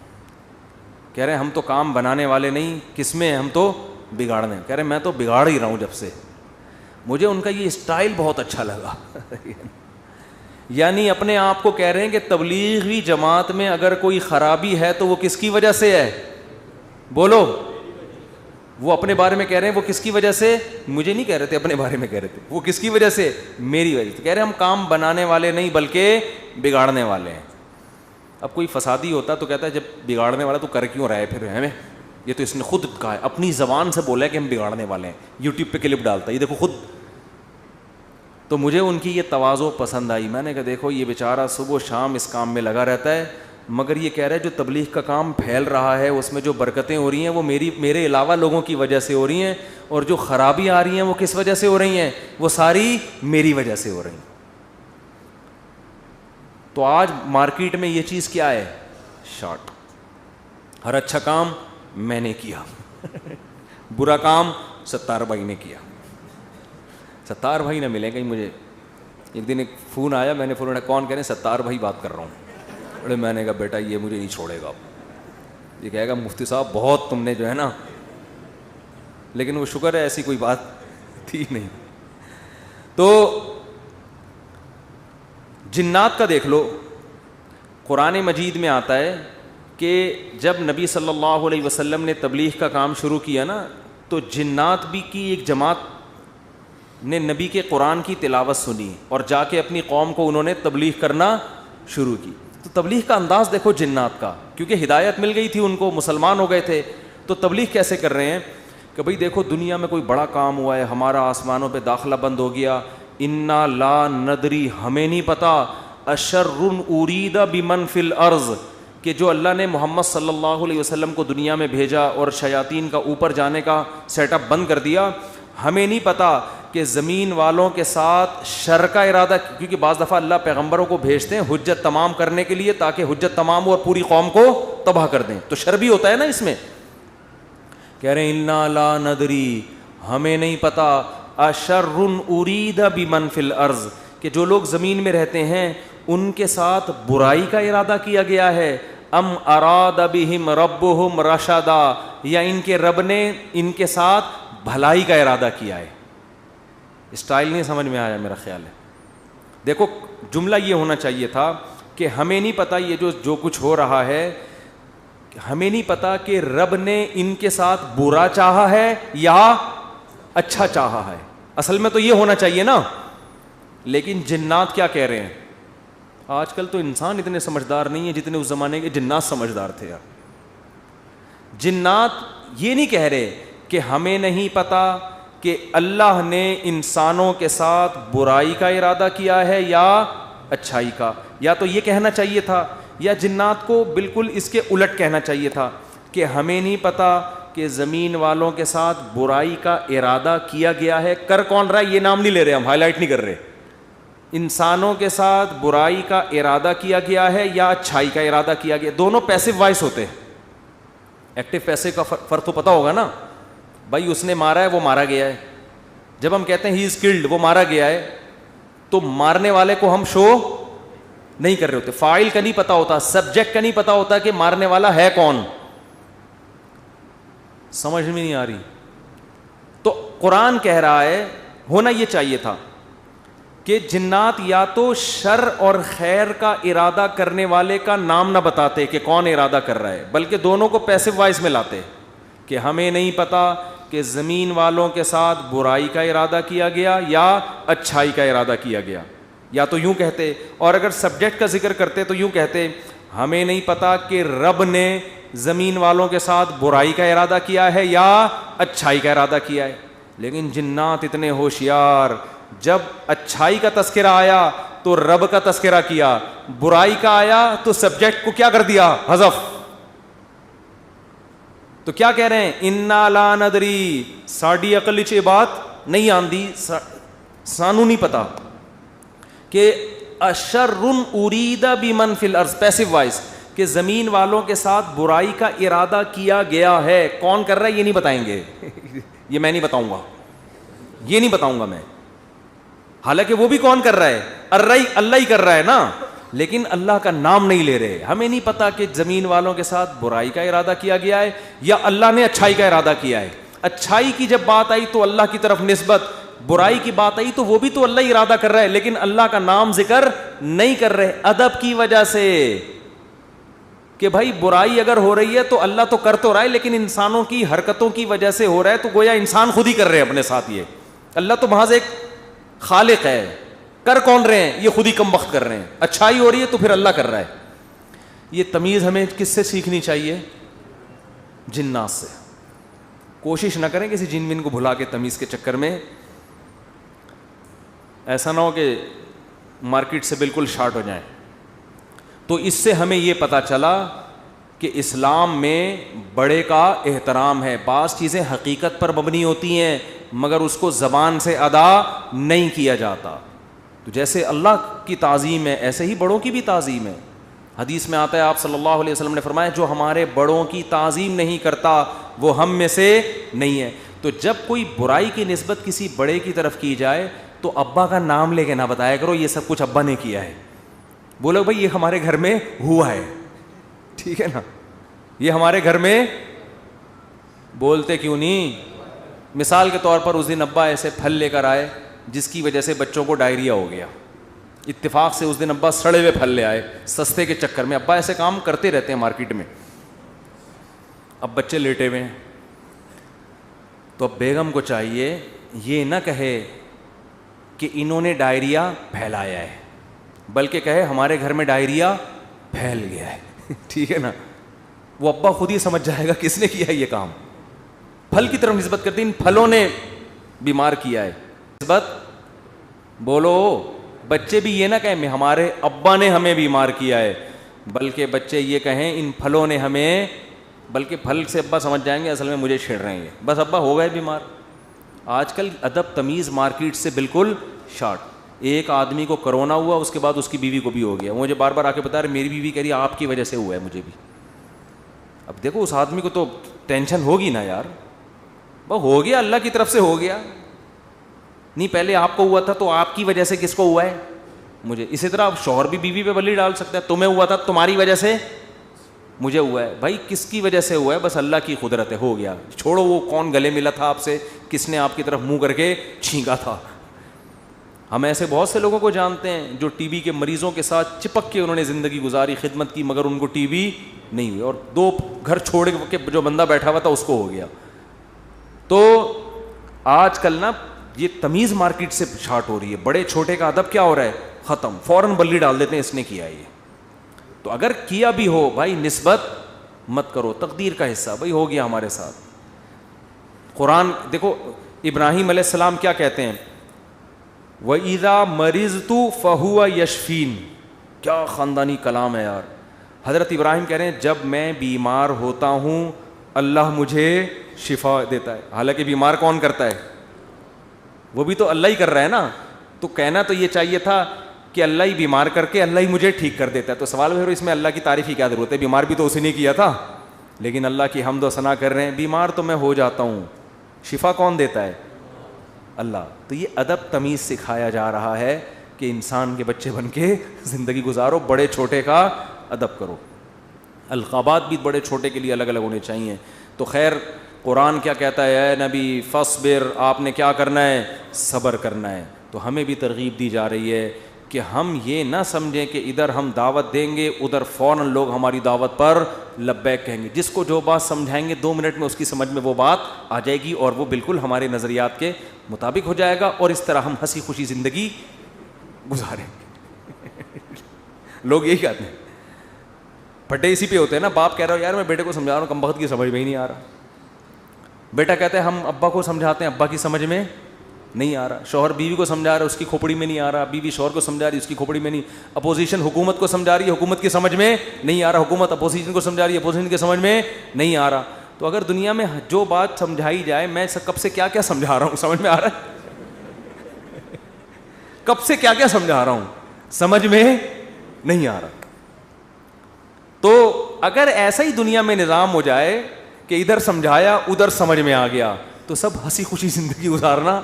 کہہ رہے ہیں ہم تو کام بنانے والے نہیں, کس میں, ہم تو بگاڑنے. کہہ رہے ہیں میں تو بگاڑ ہی رہا ہوں جب سے. مجھے ان کا یہ اسٹائل بہت اچھا لگا. یعنی اپنے آپ کو کہہ رہے ہیں کہ تبلیغی جماعت میں اگر کوئی خرابی ہے تو وہ کس کی وجہ سے ہے؟ بولو. وہ اپنے بارے میں کہہ رہے ہیں وہ کس کی وجہ سے, مجھے نہیں کہہ رہے تھے, اپنے بارے میں کہہ رہے تھے, وہ کس کی وجہ سے, میری وجہ سے. کہہ رہے ہیں ہم کام بنانے والے نہیں بلکہ بگاڑنے والے ہیں. اب کوئی فسادی ہوتا تو کہتا ہے جب بگاڑنے والا تو کر کیوں رہا ہے پھر ہمیں, یہ تو اس نے خود کہا ہے, اپنی زبان سے بولا ہے کہ ہم بگاڑنے والے ہیں, یوٹیوب پہ کلپ ڈالتا ہے, یہ دیکھو خود. تو مجھے ان کی یہ تواضع پسند آئی. میں نے کہا دیکھو یہ بیچارہ صبح و شام اس کام میں لگا رہتا ہے, مگر یہ کہہ رہا ہے جو تبلیغ کا کام پھیل رہا ہے اس میں جو برکتیں ہو رہی ہیں وہ میرے علاوہ لوگوں کی وجہ سے ہو رہی ہیں, اور جو خرابی آ رہی ہیں وہ کس وجہ سے ہو رہی ہیں, وہ ساری میری وجہ سے ہو رہی ہیں. تو آج مارکیٹ میں یہ چیز کیا ہے, شارٹ. ہر اچھا کام میں نے کیا, برا کام ستار بھائی نے کیا. ستار بھائی نہ ملے کہیں مجھے. ایک دن ایک فون آیا, میں نے فون اٹھایا, کون؟ کہہ رہے ستار بھائی بات کر رہا ہوں. ارے میں نے کہا بیٹا یہ مجھے نہیں چھوڑے گا, یہ کہے گا مفتی صاحب بہت تم نے جو ہے نا, لیکن وہ شکر ہے ایسی کوئی بات تھی نہیں. تو جنات کا دیکھ لو, قرآن مجید میں آتا ہے کہ جب نبی صلی اللہ علیہ وسلم نے تبلیغ کا کام شروع کیا نا, تو جنات بھی کی ایک جماعت نے نبی کے قرآن کی تلاوت سنی اور جا کے اپنی قوم کو انہوں نے تبلیغ کرنا شروع کی. تو تبلیغ کا انداز دیکھو جنات کا, کیونکہ ہدایت مل گئی تھی ان کو, مسلمان ہو گئے تھے. تو تبلیغ کیسے کر رہے ہیں کہ بھئی دیکھو دنیا میں کوئی بڑا کام ہوا ہے, ہمارا آسمانوں پہ داخلہ بند ہو گیا, انا لا ندری, ہمیں نہیں پتا, اشر ارید بمن فی الارض, کہ جو اللہ نے محمد صلی اللہ علیہ وسلم کو دنیا میں بھیجا اور شیاطین کا اوپر جانے کا سیٹ اپ بند کر دیا, ہمیں نہیں پتا کہ زمین والوں کے ساتھ شر کا ارادہ, کیونکہ بعض دفعہ اللہ پیغمبروں کو بھیجتے ہیں حجت تمام کرنے کے لیے تاکہ حجت تمام ہو اور پوری قوم کو تباہ کر دیں, تو شر بھی ہوتا ہے نا اس میں. کہہ رہے ہیں انا لا ندری, ہمیں نہیں پتا, اشر ارید بمن فی الارض, کہ جو لوگ زمین میں رہتے ہیں ان کے ساتھ برائی کا ارادہ کیا گیا ہے, ام اراد بہم ربہم رشدا, یا ان کے رب نے ان کے ساتھ بھلائی کا ارادہ کیا ہے. اسٹائل نہیں سمجھ میں آیا میرا خیال ہے. دیکھو جملہ یہ ہونا چاہیے تھا کہ ہمیں نہیں پتا یہ جو کچھ ہو رہا ہے, ہمیں نہیں پتا کہ رب نے ان کے ساتھ برا چاہا ہے یا اچھا چاہا ہے. اصل میں تو یہ ہونا چاہیے نا. لیکن جنات کیا کہہ رہے ہیں, آج کل تو انسان اتنے سمجھدار نہیں ہے جتنے اس زمانے کے جنات سمجھدار تھے یار. جنات یہ نہیں کہہ رہے کہ ہمیں نہیں پتا کہ اللہ نے انسانوں کے ساتھ برائی کا ارادہ کیا ہے یا اچھائی کا, یا تو یہ کہنا چاہیے تھا, یا جنات کو بالکل اس کے الٹ کہنا چاہیے تھا کہ ہمیں نہیں پتا کہ زمین والوں کے ساتھ برائی کا ارادہ کیا گیا ہے. کر کون رہا ہے یہ نام نہیں لے رہے, ہم ہائی لائٹ نہیں کر رہے. انسانوں کے ساتھ برائی کا ارادہ کیا گیا ہے یا اچھائی کا ارادہ کیا گیا. دونوں پیسو وائس ہوتے ہیں, ایکٹیو پیسے کا فرق تو پتا ہوگا نا. بھائی اس نے مارا ہے, وہ مارا گیا ہے. جب ہم کہتے ہیں ہی از کلڈ, وہ مارا گیا ہے, تو مارنے والے کو ہم شو نہیں کر رہے ہوتے. فاعل کا نہیں پتا ہوتا, سبجیکٹ کا نہیں پتا ہوتا کہ مارنے والا ہے کون. سمجھ میں نہیں آ رہی. تو قرآن کہہ رہا ہے, ہونا یہ چاہیے تھا کہ جنات یا تو شر اور خیر کا ارادہ کرنے والے کا نام نہ بتاتے کہ کون ارادہ کر رہا ہے, بلکہ دونوں کو پیسو وائز میں لاتے کہ ہمیں نہیں پتا کہ زمین والوں کے ساتھ برائی کا ارادہ کیا گیا یا اچھائی کا ارادہ کیا گیا. یا تو یوں کہتے, اور اگر سبجیکٹ کا ذکر کرتے تو یوں کہتے ہمیں نہیں پتا کہ رب نے زمین والوں کے ساتھ برائی کا ارادہ کیا ہے یا اچھائی کا ارادہ کیا ہے. لیکن جنات اتنے ہوشیار, جب اچھائی کا تذکرہ آیا تو رب کا تذکرہ کیا, برائی کا آیا تو سبجیکٹ کو کیا کر دیا, حذف. تو کیا کہہ رہے ہیں, انا لا ندری, ساڈی عقل وچ یہ بات نہیں آندی, سانو نہیں پتا کہ اشر ارید بمن فی الارض, پیسو وائس, کہ زمین والوں کے ساتھ برائی کا ارادہ کیا گیا ہے. کون کر رہا ہے یہ نہیں بتائیں گے, یہ میں نہیں بتاؤں گا, یہ نہیں بتاؤں گا میں. حالانکہ وہ بھی کون کر رہا ہے, اللہ ہی کر رہا ہے نا. لیکن اللہ کا نام نہیں لے رہے. ہمیں نہیں پتا کہ زمین والوں کے ساتھ برائی کا ارادہ کیا گیا ہے یا اللہ نے اچھائی کا ارادہ کیا ہے. اچھائی کی جب بات آئی تو اللہ کی طرف نسبت, برائی کی بات آئی تو وہ بھی تو اللہ ہی ارادہ کر رہا ہے, لیکن اللہ کا نام ذکر نہیں کر رہے ادب کی وجہ سے کہ بھائی برائی اگر ہو رہی ہے تو اللہ تو کر تو رہا ہے, لیکن انسانوں کی حرکتوں کی وجہ سے ہو رہا ہے, تو گویا انسان خود ہی کر رہے ہیں اپنے ساتھ. یہ اللہ تو محض ایک خالق ہے, کر کون رہے ہیں, یہ خود ہی کم وقت کر رہے ہیں. اچھائی ہو رہی ہے تو پھر اللہ کر رہا ہے. یہ تمیز ہمیں کس سے سیکھنی چاہیے؟ جنات سے. کوشش نہ کریں کسی جن ون کو بھلا کے تمیز کے چکر میں, ایسا نہ ہو کہ مارکیٹ سے بالکل شارٹ ہو جائیں. تو اس سے ہمیں یہ پتہ چلا کہ اسلام میں بڑے کا احترام ہے. بعض چیزیں حقیقت پر مبنی ہوتی ہیں مگر اس کو زبان سے ادا نہیں کیا جاتا. تو جیسے اللہ کی تعظیم ہے ایسے ہی بڑوں کی بھی تعظیم ہے. حدیث میں آتا ہے, آپ صلی اللہ علیہ وسلم نے فرمایا جو ہمارے بڑوں کی تعظیم نہیں کرتا وہ ہم میں سے نہیں ہے. تو جب کوئی برائی کی نسبت کسی بڑے کی طرف کی جائے تو ابا کا نام لے کے نہ بتایا کرو یہ سب کچھ ابا نے کیا ہے. بولو بھائی یہ ہمارے گھر میں ہوا ہے, ٹھیک ہے نا, یہ ہمارے گھر میں. بولتے کیوں نہیں؟ مثال کے طور پر اس دن ابا ایسے پھل لے کر آئے جس کی وجہ سے بچوں کو ڈائریا ہو گیا. اتفاق سے اس دن ابا سڑے ہوئے پھل لے آئے سستے کے چکر میں. ابا ایسے کام کرتے رہتے ہیں مارکیٹ میں. اب بچے لیٹے ہوئے ہیں تو اب بیگم کو چاہیے یہ نہ کہے کہ انہوں نے ڈائریا پھیلایا ہے, بلکہ کہے ہمارے گھر میں ڈائریا پھیل گیا ہے. ٹھیک ہے نا, وہ ابا خود ہی سمجھ جائے گا کس نے کیا ہے یہ کام. پھل کی طرف نسبت کرتے ہیں, ان پھلوں نے بیمار کیا ہے. نسبت بولو, بچے بھی یہ نہ کہیں ہمارے ابا نے ہمیں بیمار کیا ہے, بلکہ بچے یہ کہیں ان پھلوں نے ہمیں, بلکہ پھل سے ابا سمجھ جائیں گے اصل میں مجھے چھیڑ رہے ہیں, بس ابا ہو گئے بیمار. آج کل ادب تمیز مارکیٹ سے بالکل شارٹ. ایک آدمی کو کرونا ہوا, اس کے بعد اس کی بیوی کو بھی ہو گیا. مجھے بار بار آ کے بتا رہے میری بیوی کہہ رہی ہے آپ کی وجہ سے ہوا ہے مجھے بھی. اب دیکھو اس آدمی کو تو ٹینشن ہوگی نا یار, وہ ہو گیا اللہ کی طرف سے ہو گیا. نہیں پہلے آپ کو ہوا تھا تو آپ کی وجہ سے کس کو ہوا ہے؟ مجھے. اسی طرح اب شوہر بھی بیوی پہ بلی ڈال سکتا ہے, تمہیں ہوا تھا تمہاری وجہ سے مجھے ہوا ہے. بھائی کس کی وجہ سے ہوا ہے؟ بس اللہ کی قدرت ہے, ہو گیا. چھوڑو وہ کون گلے ملا تھا آپ سے, کس نے آپ کی طرف منہ کر کے چھینکا تھا. ہم ایسے بہت سے لوگوں کو جانتے ہیں جو ٹی بی کے مریضوں کے ساتھ چپک کے انہوں نے زندگی گزاری, خدمت کی, مگر ان کو ٹی بی نہیں ہوئی, اور 2 گھر چھوڑ کے جو بندہ بیٹھا ہوا تھا اس کو ہو گیا. تو آج کل نا یہ تمیز مارکیٹ سے شارٹ ہو رہی ہے. بڑے چھوٹے کا ادب کیا ہو رہا ہے؟ ختم. فوراً بلی ڈال دیتے ہیں اس نے کیا یہ. تو اگر کیا بھی ہو بھائی نسبت مت کرو, تقدیر کا حصہ, بھائی ہو گیا ہمارے ساتھ. قرآن دیکھو ابراہیم علیہ السلام کیا کہتے ہیں, وَإِذَا مَرِضْتُ فَهُوَ يَشْفِينِ. کیا خاندانی کلام ہے یار. حضرت ابراہیم کہہ رہے ہیں جب میں بیمار ہوتا ہوں اللہ مجھے شفا دیتا ہے. حالانکہ بیمار کون کرتا ہے؟ وہ بھی تو اللہ ہی کر رہا ہے نا. تو کہنا تو یہ چاہیے تھا کہ اللہ ہی بیمار کر کے اللہ ہی مجھے ٹھیک کر دیتا ہے. تو سوال ہے اس میں اللہ کی تعریف کی کیا ضرورت ہے؟ بیمار بھی تو اسی نے کیا تھا. لیکن اللہ کی حمد و ثنا کر رہے ہیں, بیمار تو میں ہو جاتا ہوں, شفا کون دیتا ہے؟ اللہ. تو یہ ادب تمیز سکھایا جا رہا ہے کہ انسان کے بچے بن کے زندگی گزارو, بڑے چھوٹے کا ادب کرو. القابات بھی بڑے چھوٹے کے لیے الگ الگ ہونے چاہیے. تو خیر قرآن کیا کہتا ہے؟ اے نبی فصبر, آپ نے کیا کرنا ہے؟ صبر کرنا ہے. تو ہمیں بھی ترغیب دی جا رہی ہے کہ ہم یہ نہ سمجھیں کہ ادھر ہم دعوت دیں گے ادھر فوراً لوگ ہماری دعوت پر لبیک کہیں گے. جس کو جو بات سمجھائیں گے 2 منٹ میں اس کی سمجھ میں وہ بات آ جائے گی اور وہ بالکل ہمارے نظریات کے مطابق ہو جائے گا, اور اس طرح ہم ہنسی خوشی زندگی گزاریں گے. لوگ یہی کہتے ہیں, پھٹے اسی پہ ہوتے ہیں نا. باپ کہہ رہا ہو یار میں بیٹے کو سمجھا رہا ہوں, کم وقت کی سمجھ میں ہی نہیں آ رہا. بیٹا کہتے ہیں ہم ابا کو سمجھاتے ہیں, ابا کی سمجھ میں نہیں آ رہا. شوہر بیوی کو سمجھا رہا ہے, اس کی کھوپڑی میں نہیں آ رہا. بیوی شوہر کو سمجھا رہی ہے, اس کی کھوپڑی میں نہیں. اپوزیشن حکومت کو سمجھا رہی ہے, حکومت کی سمجھ میں نہیں آ رہا. حکومت اپوزیشن کو سمجھا رہی ہے, اپوزیشن کی سمجھ میں نہیں آ رہا. تو اگر دنیا میں جو بات سمجھائی جائے, میں کب سے کیا کیا سمجھا رہا ہوں سمجھ میں آ رہا ہے؟ کب سے کیا کیا سمجھا رہا ہوں سمجھ میں نہیں آ رہا. تو اگر ایسا ہی دنیا میں نظام ہو جائے کہ ادھر سمجھایا ادھر سمجھ میں آ گیا تو سب ہنسی خوشی زندگی گزارنا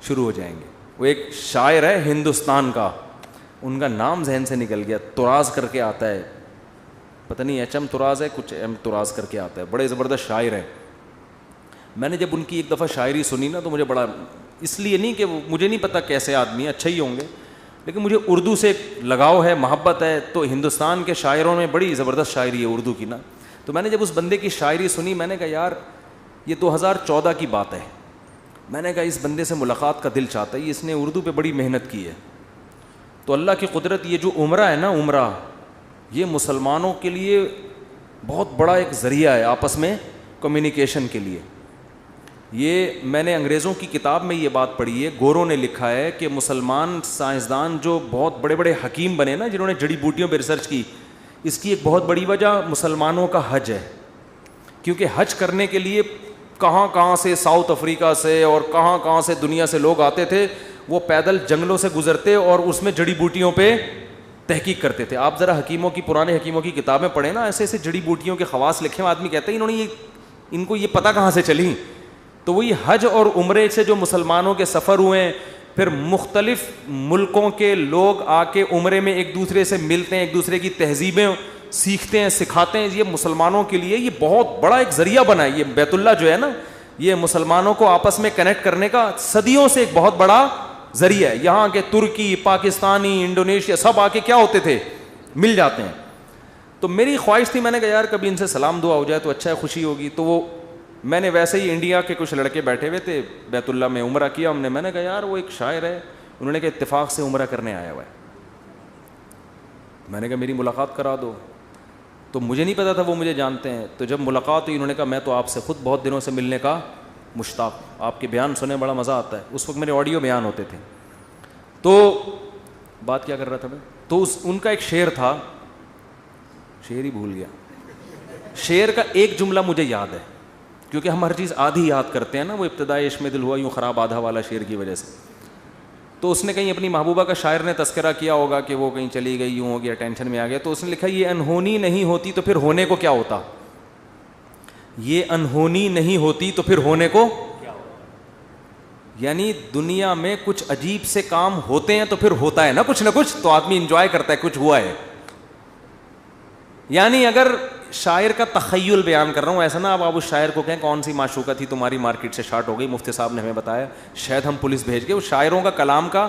شروع ہو جائیں گے. وہ ایک شاعر ہے ہندوستان کا, ان کا نام ذہن سے نکل گیا, طراز کر کے آتا ہے, پتہ نہیں ایچ ایم طراز ہے, کچھ ایم طراز کر کے آتا ہے, بڑے زبردست شاعر ہیں. میں نے جب ان کی ایک دفعہ شاعری سنی نا تو مجھے بڑا, اس لیے نہیں کہ مجھے نہیں پتہ کیسے آدمی, اچھا ہی ہوں گے, لیکن مجھے اردو سے لگاؤ ہے, محبت ہے. تو ہندوستان کے شاعروں میں بڑی زبردست شاعری ہے اردو کی نا. تو میں نے جب اس بندے کی شاعری سنی, میں نے کہا یار یہ 2014 کی بات ہے. میں نے کہا اس بندے سے ملاقات کا دل چاہتا ہے, اس نے اردو پہ بڑی محنت کی ہے. تو اللہ کی قدرت, یہ جو عمرہ ہے نا, عمرہ یہ مسلمانوں کے لیے بہت بڑا ایک ذریعہ ہے آپس میں کمیونیکیشن کے لیے. یہ میں نے انگریزوں کی کتاب میں یہ بات پڑھی ہے, گوروں نے لکھا ہے کہ مسلمان سائنسدان جو بہت بڑے بڑے حکیم بنے نا, جنہوں نے جڑی بوٹیوں پہ ریسرچ کی, اس کی ایک بہت بڑی وجہ مسلمانوں کا حج ہے. کیونکہ حج کرنے کے لیے کہاں کہاں سے, ساؤتھ افریقہ سے اور کہاں کہاں سے دنیا سے لوگ آتے تھے. وہ پیدل جنگلوں سے گزرتے اور اس میں جڑی بوٹیوں پہ تحقیق کرتے تھے. آپ ذرا حکیموں کی, پرانے حکیموں کی کتابیں پڑھیں نا, ایسے ایسے جڑی بوٹیوں کے خواص لکھے ہیں, آدمی کہتے ہیں انہوں نے ان کو یہ پتہ کہاں سے چلی. تو وہی حج اور عمرے سے جو مسلمانوں کے سفر ہوئے ہیں, پھر مختلف ملکوں کے لوگ آ کے عمرے میں ایک دوسرے سے ملتے ہیں, ایک دوسرے کی تہذیبیں سیکھتے ہیں, سکھاتے ہیں. یہ مسلمانوں کے لیے یہ بہت بڑا ایک ذریعہ بنا ہے. یہ بیت اللہ جو ہے نا, یہ مسلمانوں کو آپس میں کنیکٹ کرنے کا صدیوں سے ایک بہت بڑا ذریعہ ہے. یہاں کے ترکی, پاکستانی, انڈونیشیا سب آ کے کیا ہوتے تھے, مل جاتے ہیں. تو میری خواہش تھی, میں نے کہا یار کبھی ان سے سلام دعا ہو جائے تو اچھا ہے, خوشی ہوگی. تو وہ میں نے ویسے ہی, انڈیا کے کچھ لڑکے بیٹھے ہوئے تھے بیت اللہ میں, عمرہ کیا ہم نے. میں نے کہا یار وہ ایک شاعر ہے, انہوں نے کہا اتفاق سے عمرہ کرنے آیا ہوا ہے. میں نے کہا میری ملاقات کرا دو. تو مجھے نہیں پتا تھا وہ مجھے جانتے ہیں. تو جب ملاقات ہوئی, انہوں نے کہا میں تو آپ سے خود بہت دنوں سے ملنے کا مشتاق, آپ کے بیان سنے بڑا مزہ آتا ہے. اس وقت میرے آڈیو بیان ہوتے تھے. تو بات کیا کر رہا تھا میں, تو ان کا ایک شعر تھا, شعر ہی بھول گیا. شعر کا ایک جملہ مجھے یاد ہے, کیونکہ ہم ہر چیز آدھی یاد کرتے ہیں نا, وہ ابتدائی عشق میں دل ہوا یوں خراب آدھا والا شعر کی وجہ سے. تو اس نے کہیں اپنی محبوبہ کا شاعر نے تذکرہ کیا ہوگا کہ وہ کہیں چلی گئی, یوں ہو گیا, ٹینشن میں آ گیا. تو اس نے لکھا یہ انہونی نہیں ہوتی تو پھر ہونے کو کیا ہوتا, یہ انہونی نہیں ہوتی تو پھر ہونے کو کیا ہوتا. یعنی دنیا میں کچھ عجیب سے کام ہوتے ہیں تو پھر ہوتا ہے نا کچھ نہ کچھ, تو آدمی انجوائے کرتا ہے کچھ ہوا ہے. یعنی اگر شاعر کا تخیل بیان کر رہا ہوں, ایسا نا آپ اس شاعر کو کہیں کون سی معشوقہ تھی تمہاری مارکیٹ سے شارٹ ہو گئی, مفتی صاحب نے ہمیں بتایا, شاید ہم پولیس بھیج کے. اس شاعروں کا کلام کا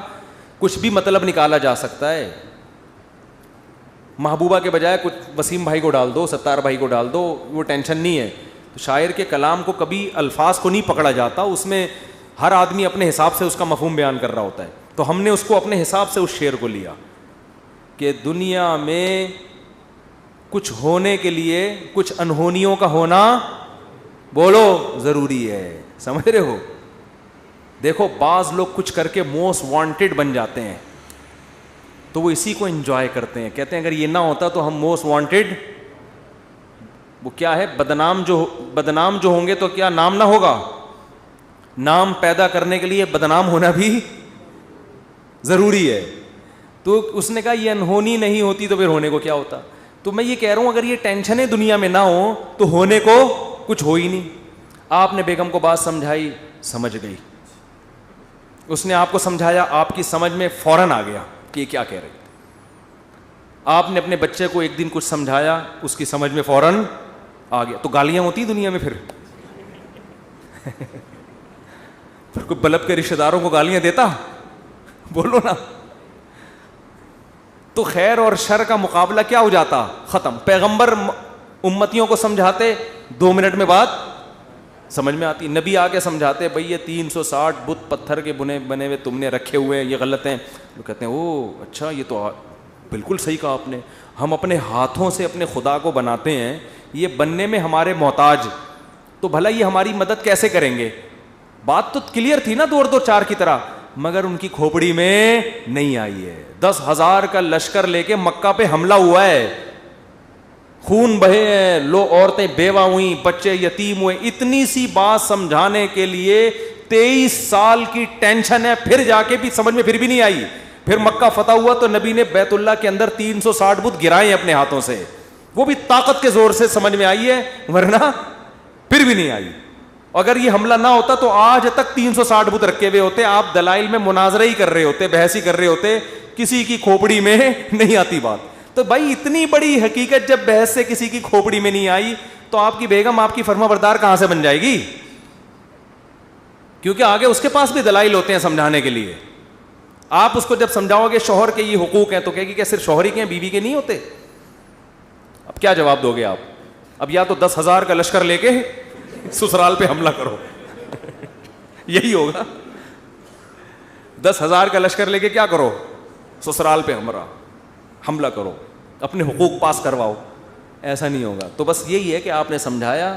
کچھ بھی مطلب نکالا جا سکتا ہے. محبوبہ کے بجائے کچھ وسیم بھائی کو ڈال دو, ستار بھائی کو ڈال دو, وہ ٹینشن نہیں ہے. تو شاعر کے کلام کو کبھی الفاظ کو نہیں پکڑا جاتا, اس میں ہر آدمی اپنے حساب سے اس کا مفہوم بیان کر رہا ہوتا ہے. تو ہم نے اس کو اپنے حساب سے اس شعر کو لیا کہ دنیا میں کچھ ہونے کے لیے کچھ انہونیوں کا ہونا, بولو, ضروری ہے. سمجھ رہے ہو؟ دیکھو بعض لوگ کچھ کر کے موسٹ وانٹیڈ بن جاتے ہیں, تو وہ اسی کو انجوائے کرتے ہیں. کہتے ہیں اگر یہ نہ ہوتا تو ہم موسٹ وانٹیڈ, وہ کیا ہے, بدنام جو ہوں گے تو کیا نام نہ ہوگا. نام پیدا کرنے کے لیے بدنام ہونا بھی ضروری ہے. تو اس نے کہا یہ انہونی نہیں ہوتی تو پھر ہونے کو کیا ہوتا. تو میں یہ کہہ رہا ہوں اگر یہ ٹینشنیں دنیا میں نہ ہوں تو ہونے کو کچھ ہو ہی نہیں. آپ نے بیگم کو بات سمجھائی, سمجھ گئی. اس نے آپ کو سمجھایا, آپ کی سمجھ میں فوراً آ گیا کہ یہ کیا کہہ رہے. آپ نے اپنے بچے کو ایک دن کچھ سمجھایا, اس کی سمجھ میں فوراً آ گیا. تو گالیاں ہوتی دنیا میں پھر کوئی بلب کے رشتے داروں کو گالیاں دیتا, بولو نا. تو خیر اور شر کا مقابلہ کیا ہو جاتا, ختم. پیغمبر امتیوں کو سمجھاتے, 2 منٹ میں بات سمجھ میں آتی. نبی آ کے سمجھاتے, بھئی یہ 360 بت پتھر کے بنے ہوئے تم نے رکھے ہوئے ہیں, یہ غلط ہیں. وہ کہتے ہیں او اچھا, یہ تو بالکل صحیح کہا آپ نے. ہم اپنے ہاتھوں سے اپنے خدا کو بناتے ہیں, یہ بننے میں ہمارے محتاج, تو بھلا یہ ہماری مدد کیسے کریں گے. بات تو کلیئر تھی نا 2-4 کی طرح, مگر ان کی کھوپڑی میں نہیں آئی ہے. 10,000 کا لشکر لے کے مکہ پہ حملہ ہوا ہے, خون بہے ہیں, لو عورتیں بیوہ ہوئیں, بچے یتیم ہوئے. اتنی سی بات سمجھانے کے لیے 23 سال کی ٹینشن ہے, پھر جا کے بھی سمجھ میں پھر بھی نہیں آئی. پھر مکہ فتح ہوا تو نبی نے بیت اللہ کے اندر 360 بت گرائے اپنے ہاتھوں سے, وہ بھی طاقت کے زور سے سمجھ میں آئی ہے, ورنہ پھر بھی نہیں آئی. اگر یہ حملہ نہ ہوتا تو آج تک 360 بت رکھے ہوئے ہوتے, آپ دلائل میں مناظرہ ہی کر رہے ہوتے, بحث ہی کر رہے ہوتے کسی کی کھوپڑی میں نہیں آتی بات. تو بھائی اتنی بڑی حقیقت جب بحث سے کسی کی کھوپڑی میں نہیں آئی تو آپ کی بیگم آپ کی فرما بردار کہاں سے بن جائے گی؟ کیونکہ آگے اس کے پاس بھی دلائل ہوتے ہیں سمجھانے کے لیے. آپ اس کو جب سمجھاؤ گے شوہر کے یہ حقوق ہیں تو کہے گی کہ صرف شوہر ہی کے ہیں, بیوی کے نہیں ہوتے. اب کیا جواب دو گے آپ؟ اب یا تو 10,000 کا لشکر لے کے سسرال پہ حملہ کرو, یہی ہوگا. 10,000 کا لشکر لے کے کیا کرو؟ سسرال پہ حملہ کرو, اپنے حقوق پاس کرواؤ. ایسا نہیں ہوگا. تو بس یہی ہے کہ آپ نے سمجھایا,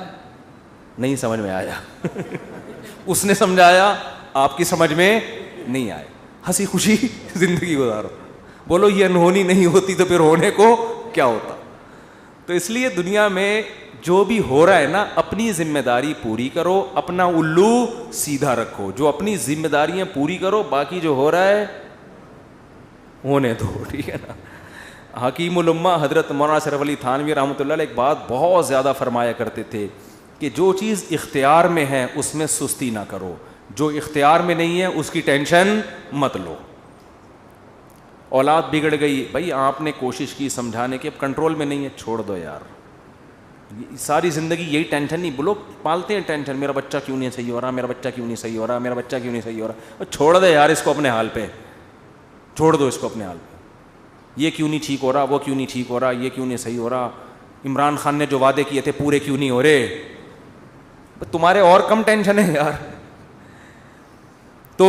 نہیں سمجھ میں آیا. اس نے سمجھایا, آپ کی سمجھ میں نہیں آئے. ہنسی خوشی زندگی گزارو. بولو یہ انہونی نہیں ہوتی تو پھر ہونے کو کیا ہوتا. تو اس لیے دنیا میں جو بھی ہو رہا ہے نا, اپنی ذمہ داری پوری کرو, اپنا الو سیدھا رکھو. جو اپنی ذمہ داریاں پوری کرو, باقی جو ہو رہا ہے ہونے دو, ٹھیک ہے نا. حکیم الامہ حضرت مولانا اشرف علی تھانوی رحمۃ اللہ علیہ ایک بات بہت زیادہ فرمایا کرتے تھے کہ جو چیز اختیار میں ہے اس میں سستی نہ کرو, جو اختیار میں نہیں ہے اس کی ٹینشن مت لو. اولاد بگڑ گئی, بھائی آپ نے کوشش کی سمجھانے کی, اب کنٹرول میں نہیں ہے, چھوڑ دو یار. ساری زندگی یہی ٹینشن نہیں, لوگ پالتے ہیں ٹینشن, میرا بچہ کیوں نہیں صحیح ہو رہا, میرا بچہ کیوں نہیں صحیح ہو رہا, میرا بچہ کیوں نہیں صحیح ہو رہا. چھوڑ دے یار اس کو اپنے حال پہ, چھوڑ دو اس کو اپنے حال پہ. یہ کیوں نہیں ٹھیک ہو رہا, وہ کیوں نہیں ٹھیک ہو رہا, یہ کیوں نہیں صحیح ہو رہا, عمران خان نے جو وعدے کیے تھے پورے کیوں نہیں ہو رہے. تمہارے اور کم ٹینشن ہے یار. تو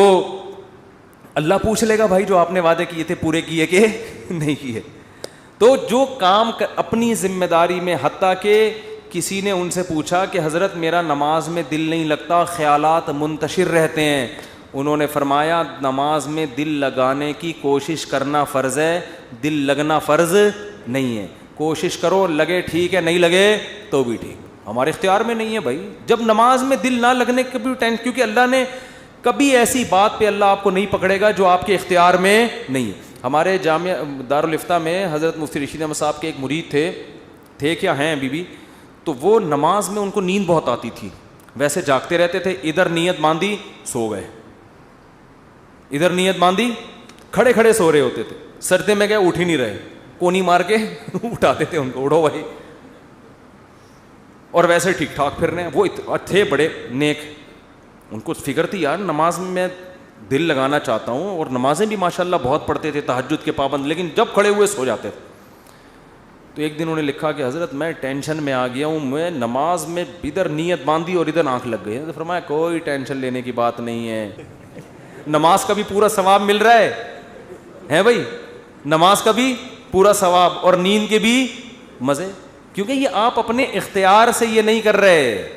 اللہ پوچھ لے گا بھائی جو آپ نے وعدے کیے تھے پورے کیے کہ نہیں کیے. تو جو کام اپنی ذمہ داری میں, حتیٰ کہ کسی نے ان سے پوچھا کہ حضرت میرا نماز میں دل نہیں لگتا, خیالات منتشر رہتے ہیں. انہوں نے فرمایا نماز میں دل لگانے کی کوشش کرنا فرض ہے, دل لگنا فرض نہیں ہے. کوشش کرو, لگے ٹھیک ہے, نہیں لگے تو بھی ٹھیک, ہمارے اختیار میں نہیں ہے بھائی. جب نماز میں دل نہ لگنے کا بھی ٹینشن, کیونکہ اللہ نے کبھی ایسی بات پہ اللہ آپ کو نہیں پکڑے گا جو آپ کے اختیار میں نہیں ہے. ہمارے جامعہ دارالفتہ میں حضرت مفتی رشید احمد صاحب کے ایک مرید تھے کیا ہیں ابھی بھی, تو وہ نماز میں ان کو نیند بہت آتی تھی, ویسے جاگتے رہتے تھے, ادھر نیت باندھی سو گئے, ادھر نیت باندھی کھڑے کھڑے سو رہے ہوتے تھے, سجدے میں گئے اٹھ ہی نہیں رہے, کونی مار کے اٹھاتے تھے ان کو, اٹھو بھائی, اور ویسے ٹھیک ٹھاک پھر رہے ہیں. وہ تھے بڑے نیک, ان کو فکر تھی یار نماز میں دل لگانا چاہتا ہوں, اور نمازیں بھی ماشاءاللہ بہت پڑھتے تھے, تہجد کے پابند, لیکن جب کھڑے ہوئے سو جاتے تھے. تو ایک دن انہوں نے لکھا کہ حضرت میں ٹینشن میں آ گیا ہوں, میں نماز میں ادھر نیت باندھی اور ادھر آنکھ لگ گئی. تو فرمایا کوئی ٹینشن لینے کی بات نہیں ہے, نماز کا بھی پورا ثواب مل رہا ہے بھائی, نماز کا بھی پورا ثواب اور نیند کے بھی مزے. کیونکہ یہ آپ اپنے اختیار سے یہ نہیں کر رہے,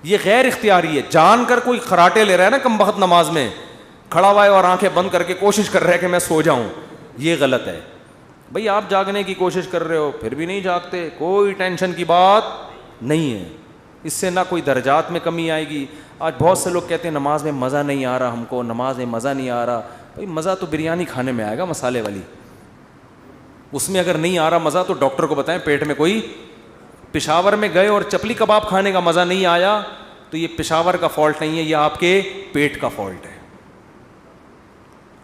یہ غیر اختیاری ہے. جان کر کوئی خراٹے لے رہا ہے نا کم بخت نماز میں, کھڑا ہوا ہے اور آنکھیں بند کر کے کوشش کر رہا ہے کہ میں سو جاؤں, یہ غلط ہے. بھائی آپ جاگنے کی کوشش کر رہے ہو پھر بھی نہیں جاگتے, کوئی ٹینشن کی بات نہیں ہے, اس سے نہ کوئی درجات میں کمی آئے گی. آج بہت سے لوگ کہتے ہیں نماز میں مزہ نہیں آ رہا, ہم کو نماز میں مزہ نہیں آ رہا. بھائی مزہ تو بریانی کھانے میں آئے گا مسالے والی, اس میں اگر نہیں آ رہا مزہ تو ڈاکٹر کو بتائیں پیٹ میں کوئی. پشاور میں گئے اور چپلی کباب کھانے کا مزہ نہیں آیا تو یہ پشاور کا فالٹ نہیں ہے, یہ آپ کے پیٹ کا فالٹ ہے.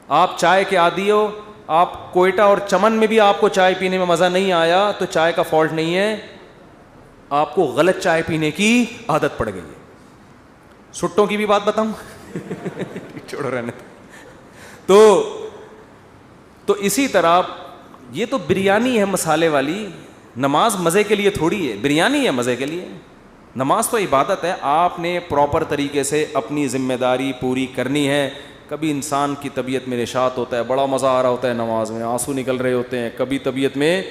آپ چائے کے عادی ہو, آپ کوئٹہ اور چمن میں بھی آپ کو چائے پینے میں مزہ نہیں آیا تو چائے کا فالٹ نہیں ہے, آپ کو غلط چائے پینے کی عادت پڑ گئی ہے. سٹوں کی بھی بات بتاؤں چھوڑو رہنے. تو اسی طرح یہ تو بریانی ہے مسالے والی, نماز مزے کے لیے تھوڑی ہے, بریانی ہے مزے کے لیے. نماز تو عبادت ہے, آپ نے پراپر طریقے سے اپنی ذمہ داری پوری کرنی ہے. کبھی انسان کی طبیعت میں نشاط ہوتا ہے, بڑا مزہ آ رہا ہوتا ہے نماز میں, آنسو نکل رہے ہوتے ہیں, کبھی طبیعت میں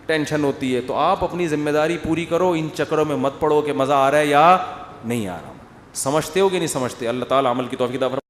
ٹینشن ہوتی ہے, تو آپ اپنی ذمہ داری پوری کرو. ان چکروں میں مت پڑو کہ مزہ آ رہا ہے یا نہیں آ رہا. سمجھتے ہو کہ نہیں سمجھتے؟ اللہ تعالیٰ عمل کی توفیق عطا فرمائے.